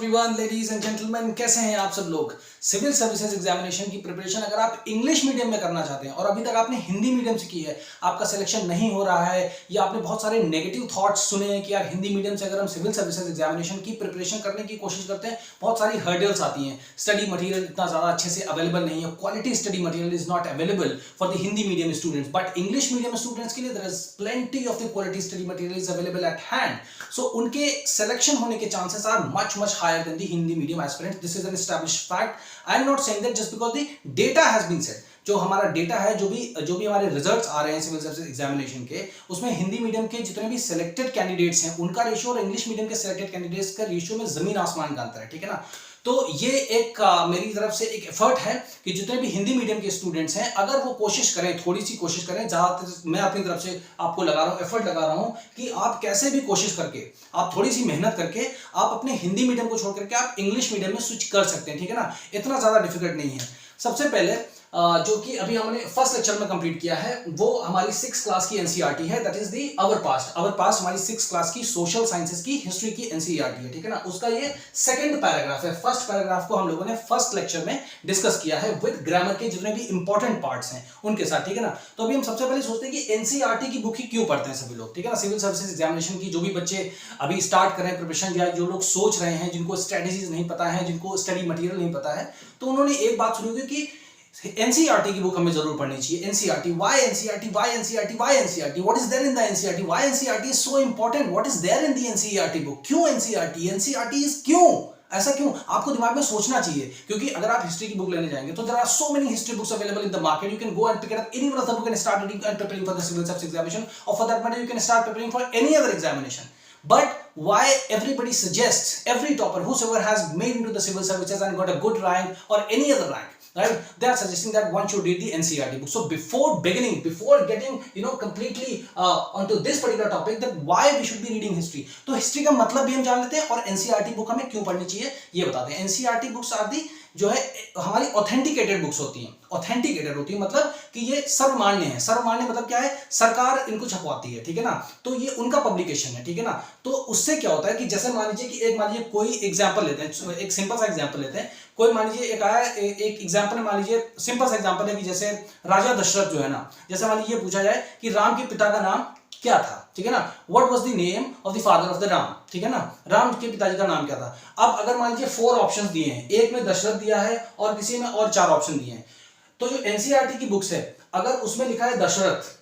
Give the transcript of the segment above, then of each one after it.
Everyone, ladies and gentleman, कैसे हैं आप सब लोग। सिविल सर्विसेज एग्जामिनेशन की प्रिपरेशन अगर आप इंग्लिश मीडियम में करना चाहते हैं और अभी तक आपने हिंदी मीडियम से की है, आपका सिलेक्शन नहीं हो रहा है या आपने बहुत सारे नेगेटिव थॉट्स सुने हैं कि यार हिंदी मीडियम से अगर हम सिविल सर्विसेज एग्जामिनेशन की प्रिपरेशन करने की कोशिश करते हैं बहुत सारी हर्डल्स आती हैं, स्टडी मटेरियल इतना ज़्यादा अच्छे से अवेलेबल नहीं है, quality study material is not available for the Hindi medium students, but English medium students के लिए there is plenty of the quality study material is available at hand. So उनके सिलेक्शन होने के chances are much higher than the Hindi medium aspirants. This is an established fact. I am not saying that just because the data has been said. जो हमारा data है, जो भी हमारे results आ रहे हैं सिविल सर्विसेज एग्जामिनेशन के, उसमें हिंदी मीडियम के जितने भी सिलेक्टेड कैंडिडेट्स हैं उनका रेशियो और इंग्लिश मीडियम के सिलेक्टेड कैंडिडेट्स का रेशियो में जमीन आसमान का अंतर है, ठीक है ना। तो ये एक मेरी तरफ से एक एफर्ट है कि जितने भी हिंदी मीडियम के स्टूडेंट्स हैं अगर वो कोशिश करें, थोड़ी सी कोशिश करें, जहाँ मैं अपनी तरफ से आपको लगा रहा हूँ, एफर्ट लगा रहा हूँ कि आप कैसे भी कोशिश करके, आप थोड़ी सी मेहनत करके आप अपने हिंदी मीडियम को छोड़ करके आप इंग्लिश मीडियम में स्विच कर सकते हैं, ठीक है ना। इतना ज़्यादा डिफिकल्ट नहीं है। सबसे पहले जो कि अभी हमने फर्स्ट लेक्चर में कंप्लीट किया है वो हमारी 6th क्लास की एनसीईआरटी है, that is the our past हमारी 6th क्लास की सोशल साइंसेज की हिस्ट्री की एनसीईआरटी है, ठीक है ना। उसका ये सेकंड पैराग्राफ है। फर्स्ट पैराग्राफ को हम लोगों ने फर्स्ट लेक्चर में डिस्कस किया है विद ग्रामर के जितने भी इंपॉर्टेंट पार्ट्स हैं उनके साथ, ठीक है ना। तो अभी हम सबसे पहले सोचते हैं कि एनसीईआरटी की बुक ही क्यों पढ़ते हैं सभी लोग, ठीक है ना। सिविल सर्विसेज एग्जामिनेशन की जो भी बच्चे अभी स्टार्ट कर रहे हैं प्रिपरेशन, या जो लोग सोच रहे हैं, जिनको स्ट्रेटेजीज नहीं पता है, जिनको स्टडी मटेरियल नहीं पता है, तो उन्होंने एक बात सुनी होगी कि एनसीईआरटी की बुक हमें जरूर पढ़नी चाहिए। NCERT, why NCERT, why NCERT, why NCERT, what is there in the NCERT, why NCERT is so important, what is there in the NCERT book, क्यों एनसीईआरटी, एनसीईआरटी इज क्यों, ऐसा क्यों, आपको दिमाग में सोचना चाहिए। क्योंकि अगर आप हिस्ट्री की बुक लेने जाएंगे तो there are so many history books available in the market, you can go and pick up any one of the book and start reading and preparing for the civil service examination, और for that matter you can start preparing for any other examination. But why everybody suggests, every topper whosoever has made into the civil services and got a good rank or any other rank, right, they are suggesting that one should read the NCERT book. So before getting completely onto this particular topic, that why we should be reading history, तो history का मतलब भी हम जान लेते हैं और NCERT book हमें क्यों पढ़नी चाहिए ये बताते हैं। NCERT books are the जो है हमारी ऑथेंटिकेटेड बुक्स होती हैं। ऑथेंटिकेटेड होती है मतलब कि ये सर्वमान्य है। सर्वमान्य मतलब क्या है, सरकार इनको छपवाती है, ठीक है ना। तो ये उनका पब्लिकेशन है, ठीक है ना। तो उससे क्या होता है कि जैसे मान लीजिए कि मान लीजिए कोई एग्जांपल लेते हैं, एक सिंपल सा एग्जांपल लेते हैं। कोई मान लीजिए एक एग्जांपल मान लीजिए, सिंपल सा एग्जांपल है कि जैसे राजा दशरथ जो है ना, जैसे मान लीजिए पूछा जाए कि राम के पिता का नाम क्या था, ठीक है ना। What was the name of the father of the Ram, ठीक है ना। राम के पिताजी का नाम क्या था। अब अगर मान लीजिए 4 ऑप्शंस दिए हैं, एक में दशरथ दिया है और किसी में और 4 ऑप्शन दिए हैं, तो जो एनसीईआरटी की बुक्स है अगर उसमें लिखा है दशरथ,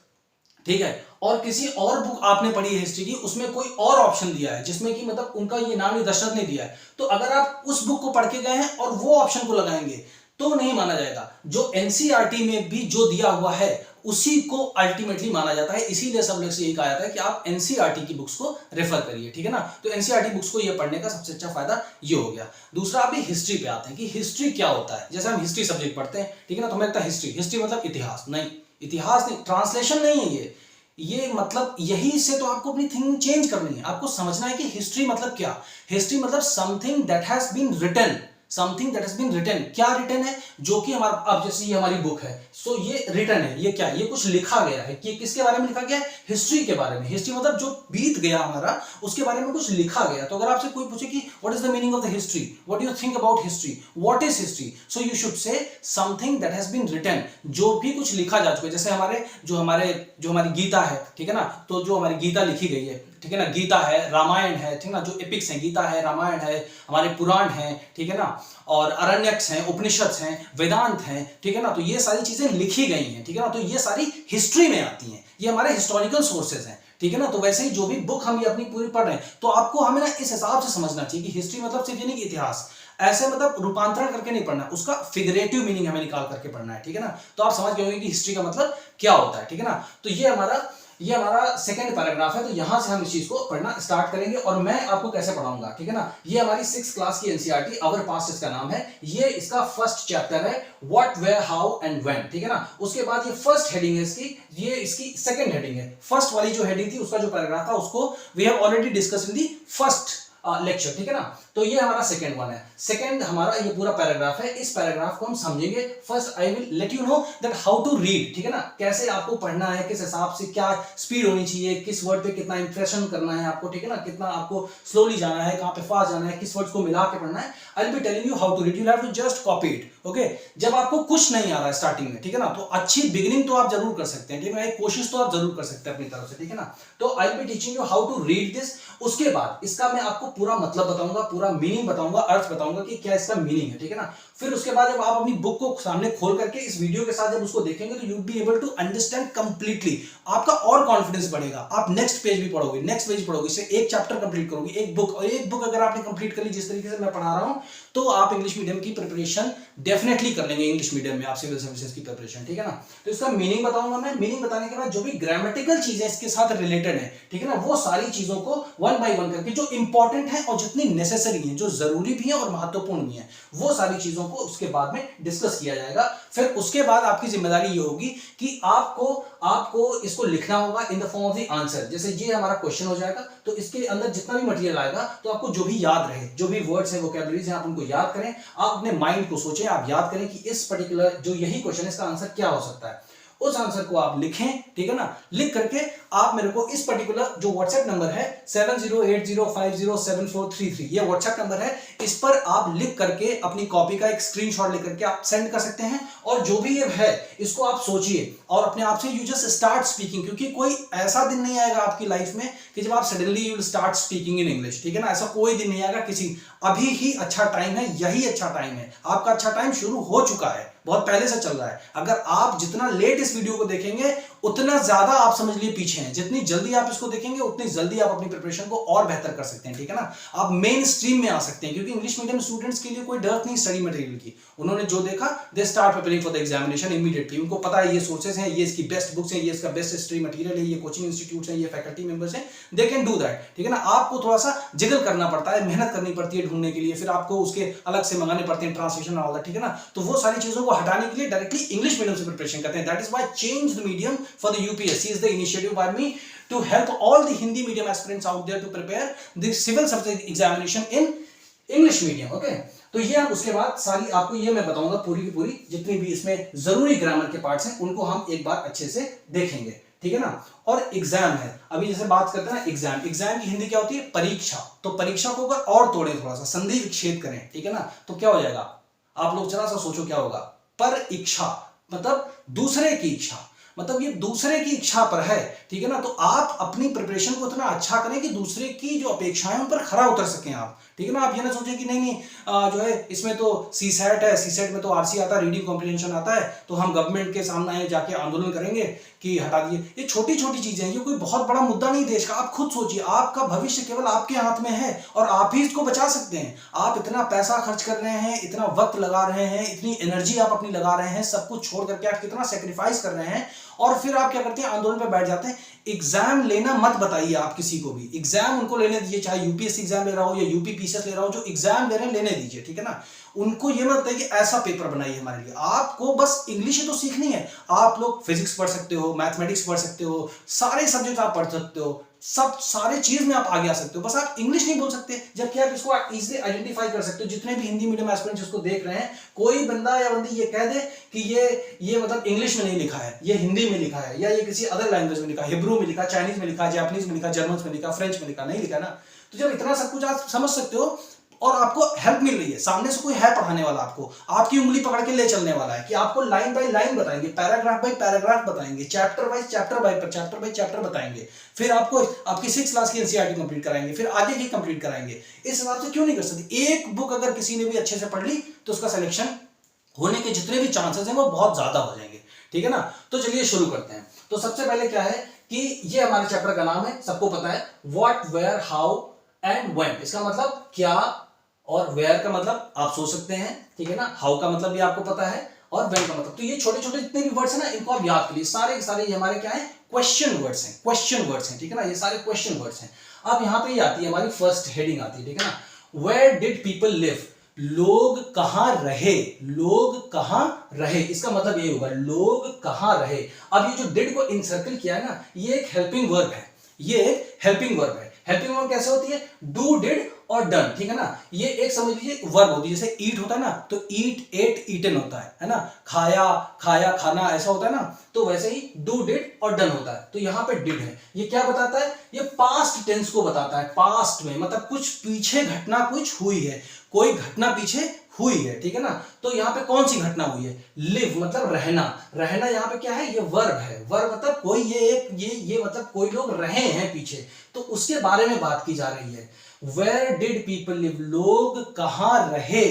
ठीक है, और किसी और बुक आपने पढ़ी है हिस्ट्री की, उसमें कोई और ऑप्शन दिया है जिसमें कि मतलब उनका ये नाम ही दशरथ ने दिया है, तो अगर आप उस बुक को पढ़ के गए हैं और वो ऑप्शन को लगाएंगे तो नहीं माना जाएगा। जो एनसीईआरटी में भी जो दिया हुआ है उसी को अल्टीमेटली माना जाता है। इसीलिए सब लोग से यही कहा जाता है कि आप एनसीईआरटी की बुक्स को रेफर करिए, ठीक है ना। तो एनसीईआरटी बुक्स को ये पढ़ने का सबसे अच्छा फायदा ये हो गया। दूसरा अभी हिस्ट्री पे आते हैं कि हिस्ट्री क्या होता है। जैसे हम हिस्ट्री सब्जेक्ट पढ़ते हैं, ठीक है ना, तो हमें लगता है हिस्ट्री मतलब इतिहास। नहीं, इतिहास नहीं, ट्रांसलेशन नहीं है ये मतलब यही से तो आपको अपनी थिंकिंग चेंज करनी है। आपको समझना है कि हिस्ट्री मतलब क्या। हिस्ट्री मतलब something that has been written, something that has been written. क्या रिटन है, जो कि हमारा, अब जैसे ये हमारी बुक है, सो ये रिटन है, ये क्या है, ये कुछ लिखा गया है। कि किसके बारे में लिखा गया है, हिस्ट्री के बारे में। हिस्ट्री मतलब जो बीत गया हमारा उसके बारे में कुछ लिखा गया। तो अगर आपसे कोई पूछे कि what is the meaning of the history, what do you think about history, what is history, so you should say something that has been written, जो भी कुछ लिखा जा चुका है। जैसे जो हमारी गीता है, ठीक है ना, तो जो हमारी गीता लिखी गई है, ठीक है ना, गीता है, रामायण है, ठीक है ना, जो एपिक्स हैं, गीता है, रामायण है, हमारे पुराण हैं, ठीक है ना, और अरण्यक्स हैं, उपनिषद हैं, वेदांत हैं, ठीक है ना। तो ये सारी चीजें लिखी गई हैं, ठीक है ना, तो ये सारी हिस्ट्री में आती हैं, ये हमारे हिस्टोरिकल सोर्सेज हैं, ठीक है ना। तो वैसे ही जो भी बुक हम ये अपनी पूरी पढ़ रहे हैं, तो आपको हमें ना इस हिसाब से समझना चाहिए कि हिस्ट्री मतलब सिर्फ ये नहीं कि इतिहास, ऐसे मतलब रूपांतरण करके नहीं पढ़ना, उसका फिगरेटिव मीनिंग हमें निकाल करके पढ़ना है, ठीक है ना। तो आप समझ गए होंगे कि हिस्ट्री का मतलब क्या होता है, ठीक है ना। तो ये हमारा सेकंड पैराग्राफ है। तो यहां से हम इस चीज को पढ़ना स्टार्ट करेंगे और मैं आपको कैसे पढ़ाऊंगा, ठीक है ना। ये हमारी 6th क्लास की एनसीईआरटी अवर पास्ट इसका नाम है। ये इसका फर्स्ट चैप्टर है, what, where, how and when, ठीक है ना। उसके बाद ये फर्स्ट हेडिंग है इसकी, ये इसकी सेकंड हेडिंग है। फर्स्ट वाली जो हेडिंग थी उसका जो पैराग्राफ था उसको we have already discuss in the first lecture, ठीक है ना। तो ये हमारा सेकंड वन है। सेकंड हमारा ये पूरा पैराग्राफ है, इस पैराग्राफ को हम समझेंगे। First I will let you know that how to read, ठीक है ना, कैसे आपको पढ़ना है, किस हिसाब से क्या स्पीड होनी चाहिए, किस वर्ड पे कितना इंप्रेशन करना है आपको, ठीक है ना, कितना आपको स्लोली जाना है, कहां पे फास्ट जाना है, किस वर्ड्स को मिला के पढ़ना है। I will be telling you how to read, you have to just copy it, okay. जब आपको कुछ नहीं आ रहा है स्टार्टिंग में, ठीक है ना, तो अच्छी बिगिनिंग तो आप जरूर कर सकते हैं, ठीक है ना, एक कोशिश तो आप जरूर कर सकते हैं अपनी तरफ से, ठीक है ना। तो I will be teaching you how to read this. उसके बाद इसका मैं आपको पूरा मतलब बताऊंगा, पूरा मीनिंग बताऊंगा, अर्थ बताऊंगा कि क्या इसका मीनिंग है, ठीक है ना। फिर उसके बाद जब आप अपनी बुक को सामने खोल करके इस वीडियो के साथ जब उसको देखेंगे तो you be able to understand completely, आपका और कॉन्फिडेंस बढ़ेगा। आप नेक्स्ट पेज भी पढ़ोगे, नेक्स्ट पेज पढ़ोगे, इससे एक चैप्टर कंप्लीट करोगे, एक बुक, और एक बुक अगर आपने कंप्लीट कर ली जिस तरीके से मैं पढ़ा रहा हूं, तो आप इंग्लिश मीडियम की प्रिपरेशन डेफिनेटली कर लेंगे। इंग्लिश मीडियम में आप सिविल सर्विसेज की प्रिपरेशन, ठीक है ना। तो इसका मीनिंग बताऊंगा मैं, मीनिंग बताने के बाद जो भी ग्रामेटिकल चीजें इसके साथ रिलेटेड है, ठीक है ना, वो सारी चीजों को वन बाय वन करके जो इंपॉर्टेंट है और जितनी नेसेसरी है, जो जरूरी भी है और महत्वपूर्ण भी है, वो सारी चीजों को उसके बाद में डिस्कस किया जाएगा। फिर उसके बाद आपकी जिम्मेदारी ये होगी कि आपको इसको लिखना होगा in the form of the answer. जैसे ये हमारा क्वेश्चन हो जाएगा, तो इसके अंदर जितना भी मटेरियल आएगा, तो आपको जो भी याद रहे, जो भी वर्ड्स हैं, वोकैबुलरीज हैं, आप उनको याद करें। आप अपने माइंड को सोचें, आप याद करें कि इस पर्टिकुलर जो यही क्वेश्चन है, इसका आंसर क्या हो सकता है। उस आंसर को आप लिखें, ठीक है ना। लिख करके आप मेरे को इस पर्टिकुलर जो व्हाट्सएप नंबर है 7080507433, ये व्हाट्सएप नंबर है, इस पर आप लिख करके अपनी कॉपी का एक स्क्रीनशॉट लेकर के आप सेंड कर सकते हैं। और जो भी ये है इसको आप सोचिए और अपने आप से यू जस्ट स्टार्ट स्पीकिंग, क्योंकि कोई ऐसा दिन नहीं आएगा आपकी लाइफ में कि जब आप suddenly you will start speaking in English, ठीक है ना। ऐसा कोई दिन नहीं आएगा किसी, अभी ही अच्छा टाइम है, यही अच्छा टाइम है। आपका अच्छा टाइम शुरू हो चुका है, बहुत पहले से चल रहा है। अगर आप जितना लेट इस वीडियो को देखेंगे उतना ज्यादा आप समझ लिए पीछे हैं, जितनी जल्दी आप इसको देखेंगे उतनी जल्दी आप अपनी प्रिपरेशन को और बेहतर कर सकते हैं, ठीक है ना। आप मेन स्ट्रीम में आ सकते हैं, क्योंकि इंग्लिश मीडियम स्टूडेंट्स के लिए कोई डर नहीं स्टडी मटेरियल की। उन्होंने जो देखा they start preparing for the examination immediately. उनको पता है ये सोर्सेज हैं, ये इसकी बेस्ट बुक्स हैं, ये इसका बेस्ट स्टडी मटेरियल है, ये कोचिंग इंस्टीट्यूट्स हैं, ये फैकल्टी मेंबर्स हैं, दे कैन डू दैट, ठीक है ना। आपको थोड़ा सा जिगल करना पड़ता है, मेहनत करनी पड़ती है ढूंढने के लिए, फिर आपको उसके अलग से मंगाने पड़ते हैं ट्रांसलेशन और ऑल दैट, ठीक है ना। तो वो सारी चीजों को हटाने के लिए डायरेक्टली इंग्लिश मीडियम से प्रिपरेशन करते हैं। That is why change the medium for the UPSC is the initiative by me to help all the Hindi medium aspirants out there to prepare the civil service examination in English medium, okay? तो ये हम उसके बाद सारी आपको ये मैं बताऊंगा पूरी की पूरी, जितनी भी इसमें जरूरी ग्रामर के पार्ट्स हैं उनको हम एक बार अच्छे से देखेंगे, ठीक है ना। और एग्जाम है, अभी जैसे बात करते हैं ना एग्जाम, एग्जाम की हिंदी क्या होती है, परीक्षा। तो परीक्षा को अगर और तोड़े, थोड़ा सा संधि विच्छेद करें, ठीक है ना, तो क्या हो जाएगा, आप लोग जरा सा सोचो क्या होगा। पर इच्छा मतलब दूसरे की इच्छा, मतलब ये दूसरे की इच्छा पर है, ठीक है ना। तो आप अपनी प्रिपरेशन को इतना अच्छा करें कि दूसरे की जो अपेक्षाएं उन पर खरा उतर सकें आप, ठीक है ना। आप ये ना सोचें कि नहीं जो है इसमें तो सीसेट है, सीसेट में तो आरसी आता है, रीडिंग कॉम्प्रिहेंशन आता है, तो हम गवर्नमेंट के सामने जाके आंदोलन करेंगे कि हटा दिए। ये छोटी छोटी चीजें हैं, ये कोई बहुत बड़ा मुद्दा नहीं देश का। आप खुद सोचिए, आपका भविष्य केवल आपके हाथ में है और आप ही इसको बचा सकते हैं। आप इतना पैसा खर्च कर रहे हैं, इतना वक्त लगा रहे हैं, इतनी एनर्जी आप अपनी लगा रहे हैं, सब कुछ छोड़ करके आप कितना सेक्रीफाइस कर रहे हैं, और फिर आप क्या करते हैं, आंदोलन पे बैठ जाते हैं। एग्जाम लेना मत बताइए आप किसी को भी, एग्जाम उनको लेने दीजिए, चाहे यूपीएससी एग्जाम ले रहा हो या यूपी पीसीएस ले रहा हो, जो एग्जाम ले रहे हैं लेने दीजिए, ठीक है ना। उनको ये मत बताइए कि ऐसा पेपर बनाइए हमारे लिए। आपको बस इंग्लिश ही तो सीखनी है, आप लोग फिजिक्स पढ़ सकते हो, मैथमेटिक्स पढ़ सकते हो, सारे सब्जेक्ट आप पढ़ सकते हो, सब सारे चीज में आप आगे आ सकते हो, बस आप इंग्लिश नहीं बोल सकते। जबकि आप इसको इजीली आइडेंटिफाई कर सकते हो। जितने भी हिंदी मीडियम एस्पिरेंट्स इसको देख रहे हैं, कोई बंदा या बंदी ये कह दे कि ये मतलब इंग्लिश में नहीं लिखा है, ये हिंदी में लिखा है, या ये किसी अदर लैंग्वेज में लिखा है, हिब्रू में लिखा, चाइनीज में लिखा, जापानीज में लिखा, जर्मन में लिखा, फ्रेंच में लिखा, नहीं लिखा ना। तो जब इतना सब कुछ आप समझ सकते हो और आपको हेल्प मिल रही है, सामने से कोई है पढ़ाने वाला, आपको आपकी उंगली पकड़ के ले चलने वाला है, कि आपको लाइन बाय लाइन बताएंगे, पैराग्राफ बाय पैराग्राफ बताएंगे, चैप्टर बाय चैप्टर बताएंगे, फिर आपको आपकी 6 क्लास की एनसीईआरटी कंप्लीट कराएंगे, फिर आगे की कंप्लीट कराएंगे। इस हिसाब से क्यों नहीं कर सकते। एक बुक अगर किसी ने भी अच्छे से पढ़ ली तो उसका सिलेक्शन होने के जितने भी चांसेस हैं वो बहुत ज्यादा हो जाएंगे, ठीक है ना। तो चलिए शुरू करते हैं। तो सबसे पहले क्या है कि ये हमारे चैप्टर का नाम है, सबको पता है, what, where, how and when. इसका मतलब क्या, और वेयर का मतलब आप सोच सकते हैं, ठीक है ना। हाउ का मतलब भी आपको पता है, और व्हेन का मतलब। तो ये छोटे छोटे जितने भी वर्ड्स हैं ना, इनको आप याद करिए। सारे के सारे ये हमारे क्या है, क्वेश्चन वर्ड्स हैं, क्वेश्चन वर्ड्स हैं, ठीक है ना। ये सारे क्वेश्चन वर्ड्स हैं। अब यहाँ पे ये आती है हमारी फर्स्ट हेडिंग आती है, ठीक है ना। वेयर डिड पीपल लिव, लोग कहां रहे, लोग कहां रहे, इसका मतलब ये होगा लोग कहां रहे। अब ये जो डिड को इनसर्कल किया है ना, ये एक हेल्पिंग वर्ब है, ये एक हेल्पिंग वर्ब है। हेल्पिंग वर्ब कैसे होती है, डू डिड और डन, ठीक है ना। ये एक समझ लीजिए वर्ब होती है, जैसे ईट होता है ना, तो ईट, एट, ईटन होता है ना, खाया, खाया, खाना, ऐसा होता है ना। तो वैसे ही डू, डिड और डन होता है। तो यहाँ पे डिड है, ये क्या बताता है, ये पास्ट टेंस को बताता है, पास्ट में, मतलब कुछ पीछे घटना कुछ हुई है, कोई घटना पीछे हुई है, ठीक है ना। तो यहाँ पे कौन सी घटना हुई है, लिव मतलब रहना, रहना यहाँ पे क्या है, ये वर्ब है, वर्ब मतलब कोई, ये मतलब कोई लोग रहे हैं पीछे, तो उसके बारे में बात की जा रही है। वेयर डिड पीपल लिव, लोग कहां रहे,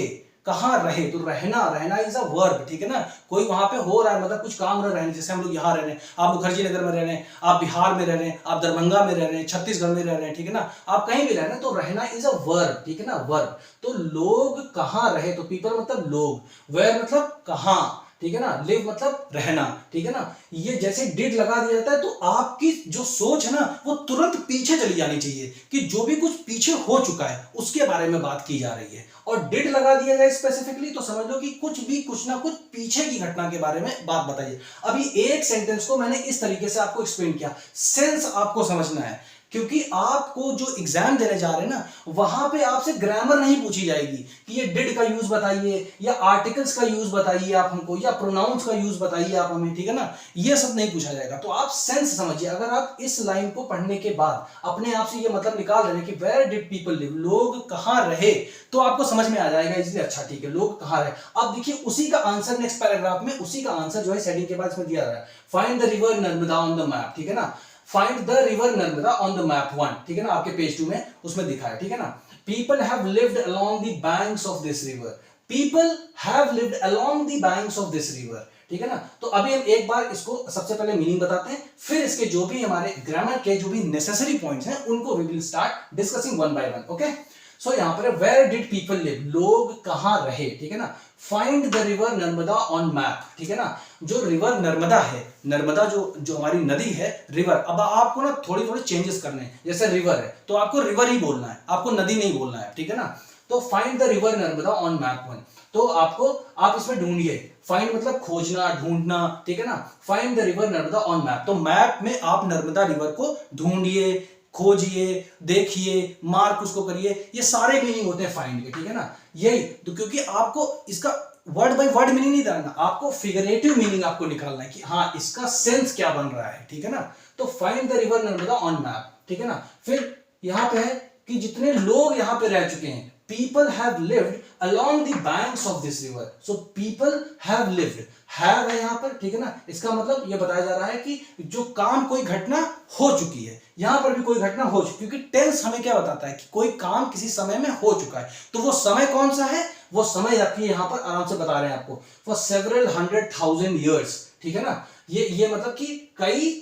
कहां रहे, तो रहना, रहना इज अ वर्ब, ठीक है ना। कोई वहां पे हो रहा है, मतलब कुछ काम रह रहे हैं, जैसे हम लोग यहाँ रह रहे हैं, आप मुखर्जी नगर में रह रहे हैं, आप बिहार में रह रहे हैं, आप दरभंगा में रह रहे हैं, छत्तीसगढ़ में रह रहे हैं, ठीक है ना, आप कहीं भी रह रहे हैं, तो रहना इज अ वर्ब, ठीक है ना, वर्ब। तो लोग कहां रहे, तो पीपल मतलब लोग, वेयर मतलब कहां, ठीक है ना, लिव मतलब रहना, ठीक है ना। ये जैसे डिड लगा दिया जाता है, तो आपकी जो सोच है ना, वो तुरंत पीछे चली जानी चाहिए कि जो भी कुछ पीछे हो चुका है उसके बारे में बात की जा रही है। और डिड लगा दिया जाए स्पेसिफिकली, तो समझ लो कि कुछ भी, कुछ ना कुछ पीछे की घटना के बारे में बात बताइए। अभी एक सेंटेंस को मैंने इस तरीके से आपको एक्सप्लेन किया, सेंस आपको समझना है, क्योंकि आपको जो एग्जाम देने जा रहे हैं ना, वहां पे आपसे ग्रामर नहीं पूछी जाएगी कि ये डिड का यूज बताइए, या आर्टिकल्स का यूज बताइए आप हमको, या प्रोनाउंस का यूज बताइए आप हमें, ठीक है ना, ये सब नहीं पूछा जाएगा। तो आप सेंस समझिए, अगर आप इस लाइन को पढ़ने के बाद अपने आप से ये मतलब निकाल रहे हैं कि वेयर डिड पीपल लिव, लोग कहां रहे, तो आपको समझ में आ जाएगा इसलिए, अच्छा ठीक है, लोग कहां रहे। अब देखिए उसी का आंसर नेक्स्ट पैराग्राफ में, उसी का आंसर जो है सेटिंग के बाद इसमें दिया रहा है, find the river Narmada on the map, ठीक है ना, find the river Narmada on the map 1, ठीक है ना, आपके पेज 2 में उसमें दिखा है, ठीक है ना। People have lived along the banks of this river, people have lived along the banks of this river, ठीक है ना। तो अभी हम एक बार इसको सबसे पहले मीनिंग बताते हैं, फिर इसके जो भी हमारे ग्रामर के जो भी नेसेसरी पॉइंट्स हैं उनको we will start discussing one by one, okay. So यहां पर वेयर डिड पीपल लिव, लोग कहां रहे, ठीक है ना। Find the river Narmada on map, ठीक है ना। जो रिवर नर्मदा है, नर्मदा जो हमारी नदी है, रिवर, अब आपको ना थोड़ी थोड़ी चेंजेस करने हैं, जैसे रिवर है तो आपको रिवर ही बोलना है, आपको नदी नहीं बोलना है, ठीक है ना। तो find the river Narmada on map 1, तो आपको, आप इसमें ढूंढिए, फाइंड मतलब खोजना, ढूंढना, ठीक है ना। Find the river Narmada on map, तो मैप में आप नर्मदा रिवर को ढूंढिए, खोजिए, देखिए, मार्क उसको करिए, ये सारे मीनिंग होते हैं फाइंड के, ठीक है ना। यही तो, क्योंकि आपको इसका वर्ड बाय वर्ड मीनिंग नहीं डालना, आपको फिगरेटिव मीनिंग आपको निकालना है कि हाँ इसका सेंस क्या बन रहा है, ठीक है ना। तो find the river Narmada on map, ठीक है ना। फिर यहां पे है कि जितने लोग यहां पे रह चुके हैं, people have lived along the banks of this river, so people have lived, have है यहां पर, ठीक है ना। इसका मतलब ये बताया जा रहा है कि जो काम, कोई घटना हो चुकी है, यहां पर भी कोई घटना हो चुकी, क्योंकि टेंस हमें क्या बताता है कि कोई काम किसी समय में हो चुका है, तो वो समय कौन सा है, वो समय रखिए यहां पर, आराम से बता रहे हैं आपको, फॉर सेवरल 100,000 years, ठीक है ना। ये मतलब कि कई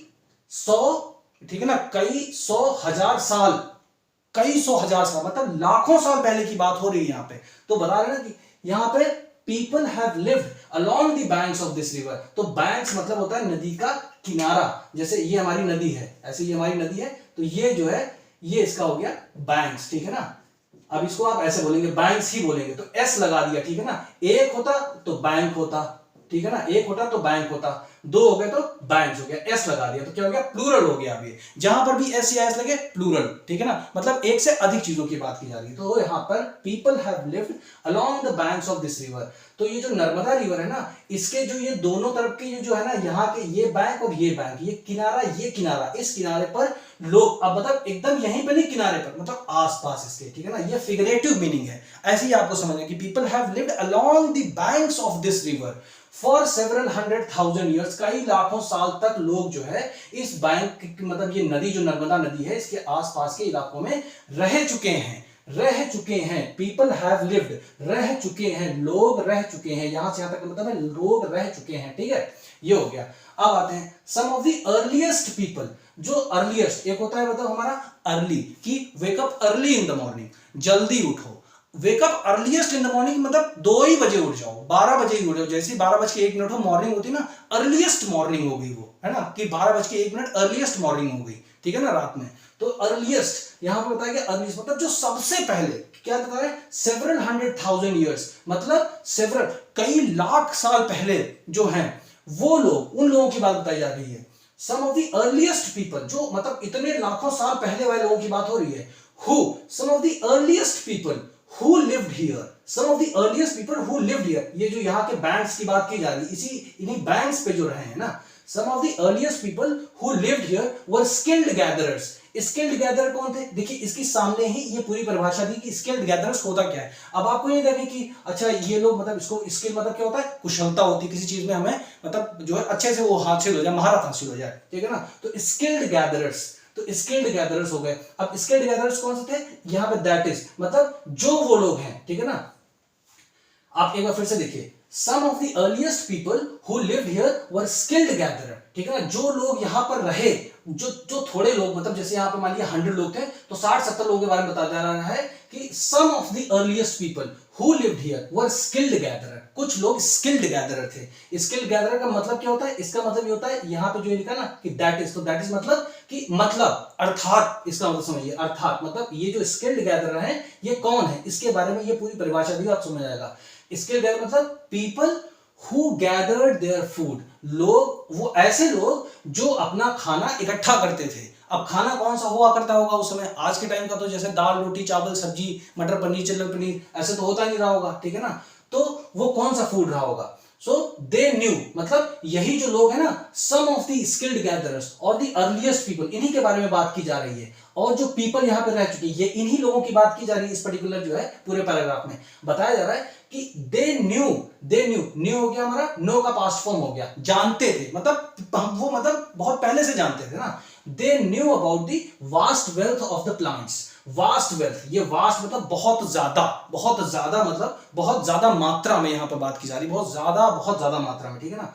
सौ, ठीक है ना, कई सौ हजार साल, कई सौ हजार साल मतलब लाखों साल पहले की बात हो रही है यहां पे। तो बता रहे ना कि यहां पे people have lived along the banks of this river, तो बैंक्स मतलब होता है नदी का किनारा, जैसे ये हमारी नदी है, ऐसे ये हमारी नदी है, तो ये जो है ये इसका हो गया बैंक्स, ठीक है ना। अब इसको आप ऐसे बोलेंगे, बैंक्स ही बोलेंगे, तो एस लगा दिया, ठीक है ना। एक होता तो बैंक होता, ठीक है ना, एक होता तो बैंक होता, दो हो गए तो बैंक्स हो गया, एस लगा दिया तो क्या हो गया, प्लूरल हो गया। अभी जहां पर भी एस या एस लगे प्लूरल, ठीक है ना, मतलब एक से अधिक चीजों की बात की जा रही है। तो यहां पर people have lived along the banks of this river, तो ये जो नर्मदा रिवर है ना, इसके जो ये दोनों तरफ के जो है ना, यहाँ के ये बैंक और ये बैंक, ये किनारा, इस किनारे पर लोग, अब मतलब एकदम यहीं पर नहीं, किनारे पर मतलब आसपास इसके, ठीक है ना, ये फिगरेटिव मीनिंग है। ऐसे ही आपको समझना कि people have lived along the banks of this river for several 100,000 years, कई लाखों साल तक लोग जो है इस बैंक, मतलब ये नदी जो नर्मदा नदी है, इसके आसपास के इलाकों में रह चुके हैं। पीपल हैव लिव्ड, रह चुके हैं, लोग रह चुके हैं, यहां से यहां तक मतलब है लोग रह चुके हैं, ठीक है, ये हो गया। अब आते हैं सम ऑफ द अर्लीस्ट पीपल, जो अर्लीस्ट, एक होता है मतलब हमारा अर्ली, कि wake up early in the morning, जल्दी उठो, wake up earliest in the morning मतलब 2 ही बजे उठ जाओ, 12 बजे ही उठ जाओ, जैसे 12:01 हो मॉर्निंग होती ना, अर्लीस्ट मॉर्निंग हो गई वो, है ना, कि 12:01 अर्लीस्ट मॉर्निंग हो गई, ठीक है ना, रात में। तो अर्लीस्ट यहां पर बताया गया, अर्लीस्ट मतलब जो सबसे पहले, क्या बता रहे हैं, सेवरल 100,000 years, मतलब सेवरल, कई लाख साल पहले जो हैं वो लोग, उन लोगों की बात बताई जा रही है। सम ऑफ द अर्लीस्ट पीपल, जो मतलब इतने लाखों साल पहले वाले लोगों की बात हो रही है, who, some of the earliest people who lived here, some of the earliest people who lived here, ये जो यहाँ के बैंक्स की बात की जा रही है, इन्हीं बैंक्स पे जो रहे हैं ना, some of the earliest people who lived here were skilled gatherers. Skilled gatherer कौन थे? देखिए इसकी सामने ही ये पूरी परिभाषा दी कि स्किल्ड गैदरर्स होता क्या है। अब आपको ये देखें कि अच्छा ये लोग मतलब इसको स्किल मतलब क्या होता है? कुशलता होती है किसी चीज में, हमें मतलब जो है अच्छे से वो हासिल हो जाए, महारत हासिल हो जाए, ठीक है ना। तो स्किल्ड गैदरर्स, तो स्किल्ड गैदरर्स हो गए। अब स्किल्ड गैदरर्स कौन से थे? यहाँ पे दैट इज मतलब जो वो लोग हैं, ठीक है ना। आप एक बार फिर से देखिए, some of the earliest people who lived here were skilled gatherer, ठीक है ना। जो लोग यहाँ पर रहे, जो थोड़े लोग मतलब जैसे यहाँ पे मान लिया 100 लोग थे तो 60-70 लोगों के बारे में बताया जा रहा है कि some of the earliest people who lived here were skilled gatherer, कुछ लोग skilled gatherer थे। skilled gatherer का मतलब क्या होता है? इसका मतलब ये होता है, यहाँ पे जो लिखा ना कि that is, तो that is मतलब कि मतलब अर्थात, इसका मतलब समझिए, अर्थात मतलब ये जो skilled gatherer है ये कौन है, इसके बारे में ये पूरी परिभाषा दी, आप समझ आएगा। स्किल्ड गैदर मतलब people who gathered their food, लोग, वो ऐसे लोग जो अपना खाना इकट्ठा करते थे। अब खाना कौन सा हुआ करता होगा उस समय? आज के टाइम का तो जैसे दाल रोटी चावल सब्जी मटर पनीर चना पनीर ऐसे तो होता नहीं रहा होगा, ठीक है ना। तो वो कौन सा फूड रहा होगा? सो दे न्यू मतलब यही जो लोग है ना, some of the skilled gatherers और द अर्लीस्ट पीपल, इन्हीं के बारे में बात की जा रही है। और जो पीपल यहाँ पे रह चुके हैं ये इन्हीं लोगों की बात की जा रही है। इस पर्टिकुलर जो है पूरे पैराग्राफ में बताया जा रहा है कि दे न्यू हो गया हमारा, नो का पास्ट फॉर्म हो गया, जानते थे मतलब वो मतलब बहुत पहले से जानते थे ना। दे knew about the vast wealth of the plants, vast wealth, ये वास्ट मतलब बहुत ज्यादा मतलब बहुत ज्यादा मात्रा में यहाँ पर बात की जा रही है, बहुत ज्यादा मात्रा में, ठीक है ना।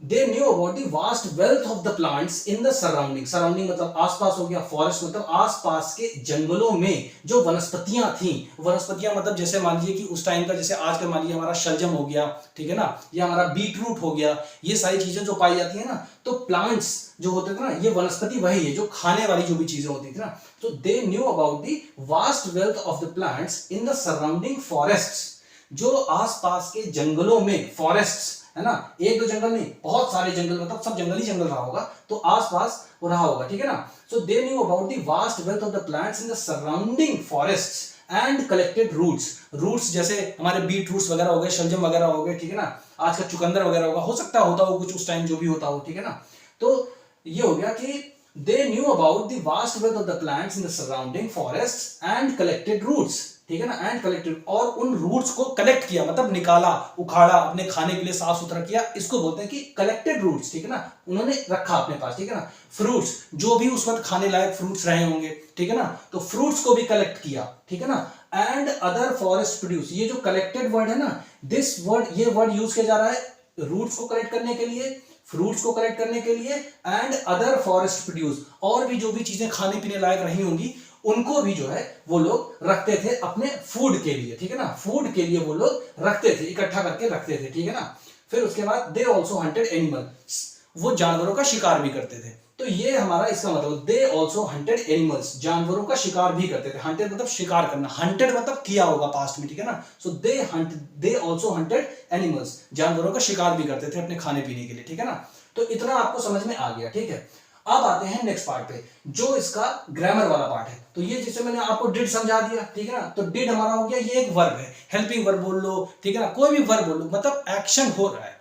They knew about the vast wealth of the plants in the surrounding, surrounding मतलब आसपास हो गया, फॉरेस्ट मतलब आसपास के जंगलों में जो वनस्पतियां थी, वनस्पतियां मतलब जैसे मान लीजिए कि उस टाइम का जैसे आज का मान लीजिए हमारा शलजम हो गया, ठीक है ना, या हमारा बीट रूट हो गया, ये सारी चीजें जो पाई जाती है ना, तो प्लांट्स जो होते थे ना, ये वनस्पति वही है जो खाने वाली जो भी चीजें होती थी ना। तो दे knew about the vast wealth of the plants in the surrounding forests, जो आसपास के जंगलों में, फॉरेस्ट्स है ना, एक दो जंगल नहीं, बहुत सारे जंगल मतलब सब जंगल ही जंगल रहा होगा, तो आसपास वो रहा होगा, ठीक है ना। So they knew about the vast wealth of the plants in the surrounding forests and collected roots जैसे हमारे बीट रूट्स वगैरह हो गए, शलजम वगैरह हो गए, ठीक है ना, आज का चुकंदर वगैरह होगा, हो सकता होता हो कुछ उस टाइम जो भी होता हो, ठीक है ना। तो ये हो गया कि they knew about the vast wealth of the plants in the surrounding forests and collected roots, ठीक है ना, एंड कलेक्टेड, और उन रूट्स को कलेक्ट किया मतलब निकाला, उखाड़ा, अपने खाने के लिए साफ सुथरा किया, इसको बोलते हैं कि कलेक्टेड रूट्स, ठीक है ना, उन्होंने रखा अपने पास, ठीक है ना। फ्रूट्स जो भी उस वक्त खाने लायक फ्रूट्स रहे होंगे, ठीक है ना, तो फ्रूट्स को भी कलेक्ट किया, ठीक है ना। एंड अदर फॉरेस्ट प्रोड्यूस, ये जो कलेक्टेड वर्ड है ना, दिस वर्ड, ये वर्ड यूज किया जा रहा है रूट्स को कलेक्ट करने के लिए, फ्रूट्स को कलेक्ट करने के लिए, एंड अदर फॉरेस्ट प्रोड्यूस, और भी जो भी चीजें खाने पीने लायक रही होंगी उनको भी जो है वो लोग रखते थे अपने फूड के लिए, ठीक है ना, फूड के लिए वो लोग रखते थे, इकट्ठा करके रखते थे, ठीक है ना। फिर उसके बाद दे ऑल्सो हंटेड एनिमल्स, वो जानवरों का शिकार भी करते थे। तो ये हमारा इसका मतलब, दे ऑल्सो हंटेड एनिमल्स, जानवरों का शिकार भी करते थे। हंटेड मतलब शिकार करना, हंटेड मतलब किया होगा पास्ट में, ठीक है ना। So they also hunted animals, जानवरों का शिकार भी करते थे अपने खाने पीने के लिए, ठीक है ना। तो इतना आपको समझ में आ गया, ठीक है। अब आते हैं नेक्स्ट पार्ट पे, जो इसका ग्रामर वाला पार्ट है। तो ये जैसे मैंने आपको डिड समझा दिया, ठीक है ना, तो डिड हमारा हो गया, ये एक वर्ब है, हेल्पिंग वर्ब बोल लो, ठीक है ना, कोई भी वर्ब बोल लो, मतलब एक्शन हो रहा है।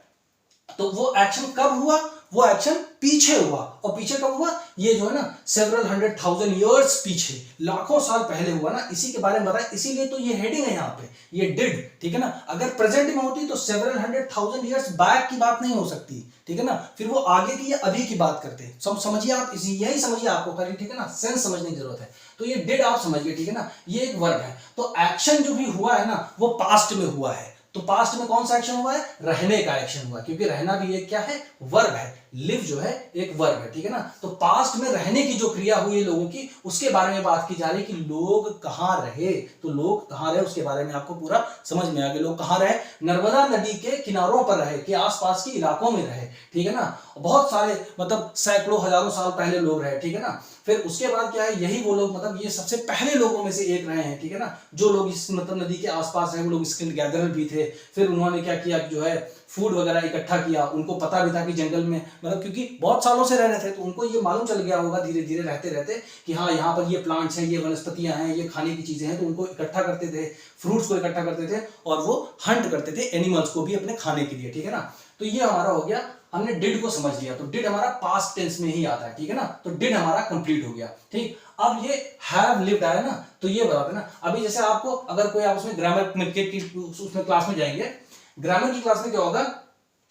तो वो एक्शन कब हुआ? वो एक्शन पीछे हुआ, और पीछे कब हुआ? ये जो है ना सेवरल 100,000 ईयर्स पीछे, लाखों साल पहले हुआ ना, इसी के बारे में बताया, इसीलिए तो ये हेडिंग है यहाँ पे, ये डिड, ठीक है ना। अगर प्रेजेंट में होती तो सेवरल 100,000 ईयर्स बैक की बात नहीं हो सकती, ठीक है ना, फिर वो आगे की या अभी की बात करते। समझिए आप, यही समझिए आपको खाली, ठीक है ना, सेंस समझने की जरूरत है। तो ये डिड आप समझिए, ठीक है ना, ये एक वर्ब है। तो एक्शन जो भी हुआ है ना वो पास्ट में हुआ है। तो पास्ट में कौन सा एक्शन हुआ है? रहने का एक्शन हुआ, क्योंकि रहना भी एक क्या है? वर्ब है। लिव जो है एक वर्ब है, ठीक है ना। तो पास्ट में रहने की जो क्रिया हुई है लोगों की, उसके बारे में बात की जा रही है कि लोग कहां रहे। तो लोग कहां रहे उसके बारे में आपको पूरा समझ में आ गया। लोग कहां रहे? नर्मदा नदी के किनारों पर रहे, के आसपास के इलाकों में रहे, ठीक है ना। बहुत सारे मतलब सैकड़ों हजारों साल पहले लोग रहे, ठीक है ना। फिर उसके बाद क्या है, यही वो लोग मतलब ये सबसे पहले लोगों में से एक रहे हैं, ठीक है ना, जो लोग इस मतलब नदी के आसपास रहे, वो लोग स्किल्ड गैदरर भी थे। फिर उन्होंने क्या किया, जो है फूड वगैरह इकट्ठा किया। उनको पता भी था कि जंगल में मतलब क्योंकि बहुत सालों से रह रहे थे, तो उनको ये मालूम चल गया होगा धीरे धीरे रहते रहते कि हाँ यहाँ पर ये प्लांट्स हैं, ये वनस्पतियां हैं, ये खाने की चीजें हैं। तो उनको इकट्ठा करते थे, फ्रूट्स को इकट्ठा करते थे और वो हंट करते थे एनिमल्स को भी अपने खाने के लिए, ठीक है ना। तो ये हमारा हो गया, हमने डिड को समझ लिया। तो डिड हमारा पास्ट टेंस में ही आता है, ठीक है ना। तो डिड हमारा कंप्लीट हो गया, ठीक। अब ये हैव लिव्ड आया ना, तो ये बताते ना। अभी जैसे आपको अगर कोई आप उसमें ग्रामर की उसमें क्लास में जाएंगे, ग्रामर की क्लास में क्या होगा,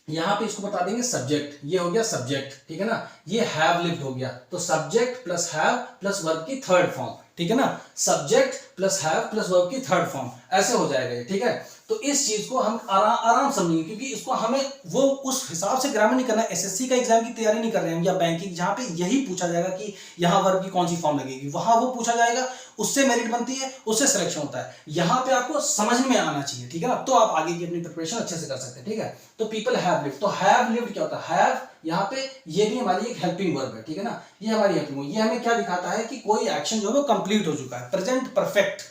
यहां पे इसको बता देंगे सब्जेक्ट, ये हो गया सब्जेक्ट, ठीक है ना। ये हैव लिव्ड हो गया, तो subject plus have plus verb की थर्ड फॉर्म, ठीक है ना। Subject plus have plus verb की थर्ड फॉर्म, ऐसे हो जाएगा, ठीक है। तो इस चीज को हम आराम समझेंगे, क्योंकि इसको हमें वो उस हिसाब से ग्रामर नहीं करना है। एसएससी का एग्जाम की तैयारी नहीं कर रहे हैं या बैंकिंग, जहां पे यही पूछा जाएगा कि यहाँ वर्ब की कौन सी फॉर्म लगेगी, वहां वो पूछा जाएगा, उससे मेरिट बनती है, उससे सिलेक्शन होता है। यहाँ पे आपको समझ में आना चाहिए, ठीक है ना, तो आप आगे की अपनी प्रिपरेशन अच्छे से कर सकते हैं, ठीक है। तो पीपल हैव लिव्ड, तो हैव लिव्ड क्या होता है, हैव यहाँ पे ये भी हमारी एक हेल्पिंग वर्ब है, ठीक है ना। ये हमारी हेल्पिंग वर्ब, ये हमें क्या दिखाता है कि कोई एक्शन जो है वो कंप्लीट हो चुका है, प्रेजेंट परफेक्ट,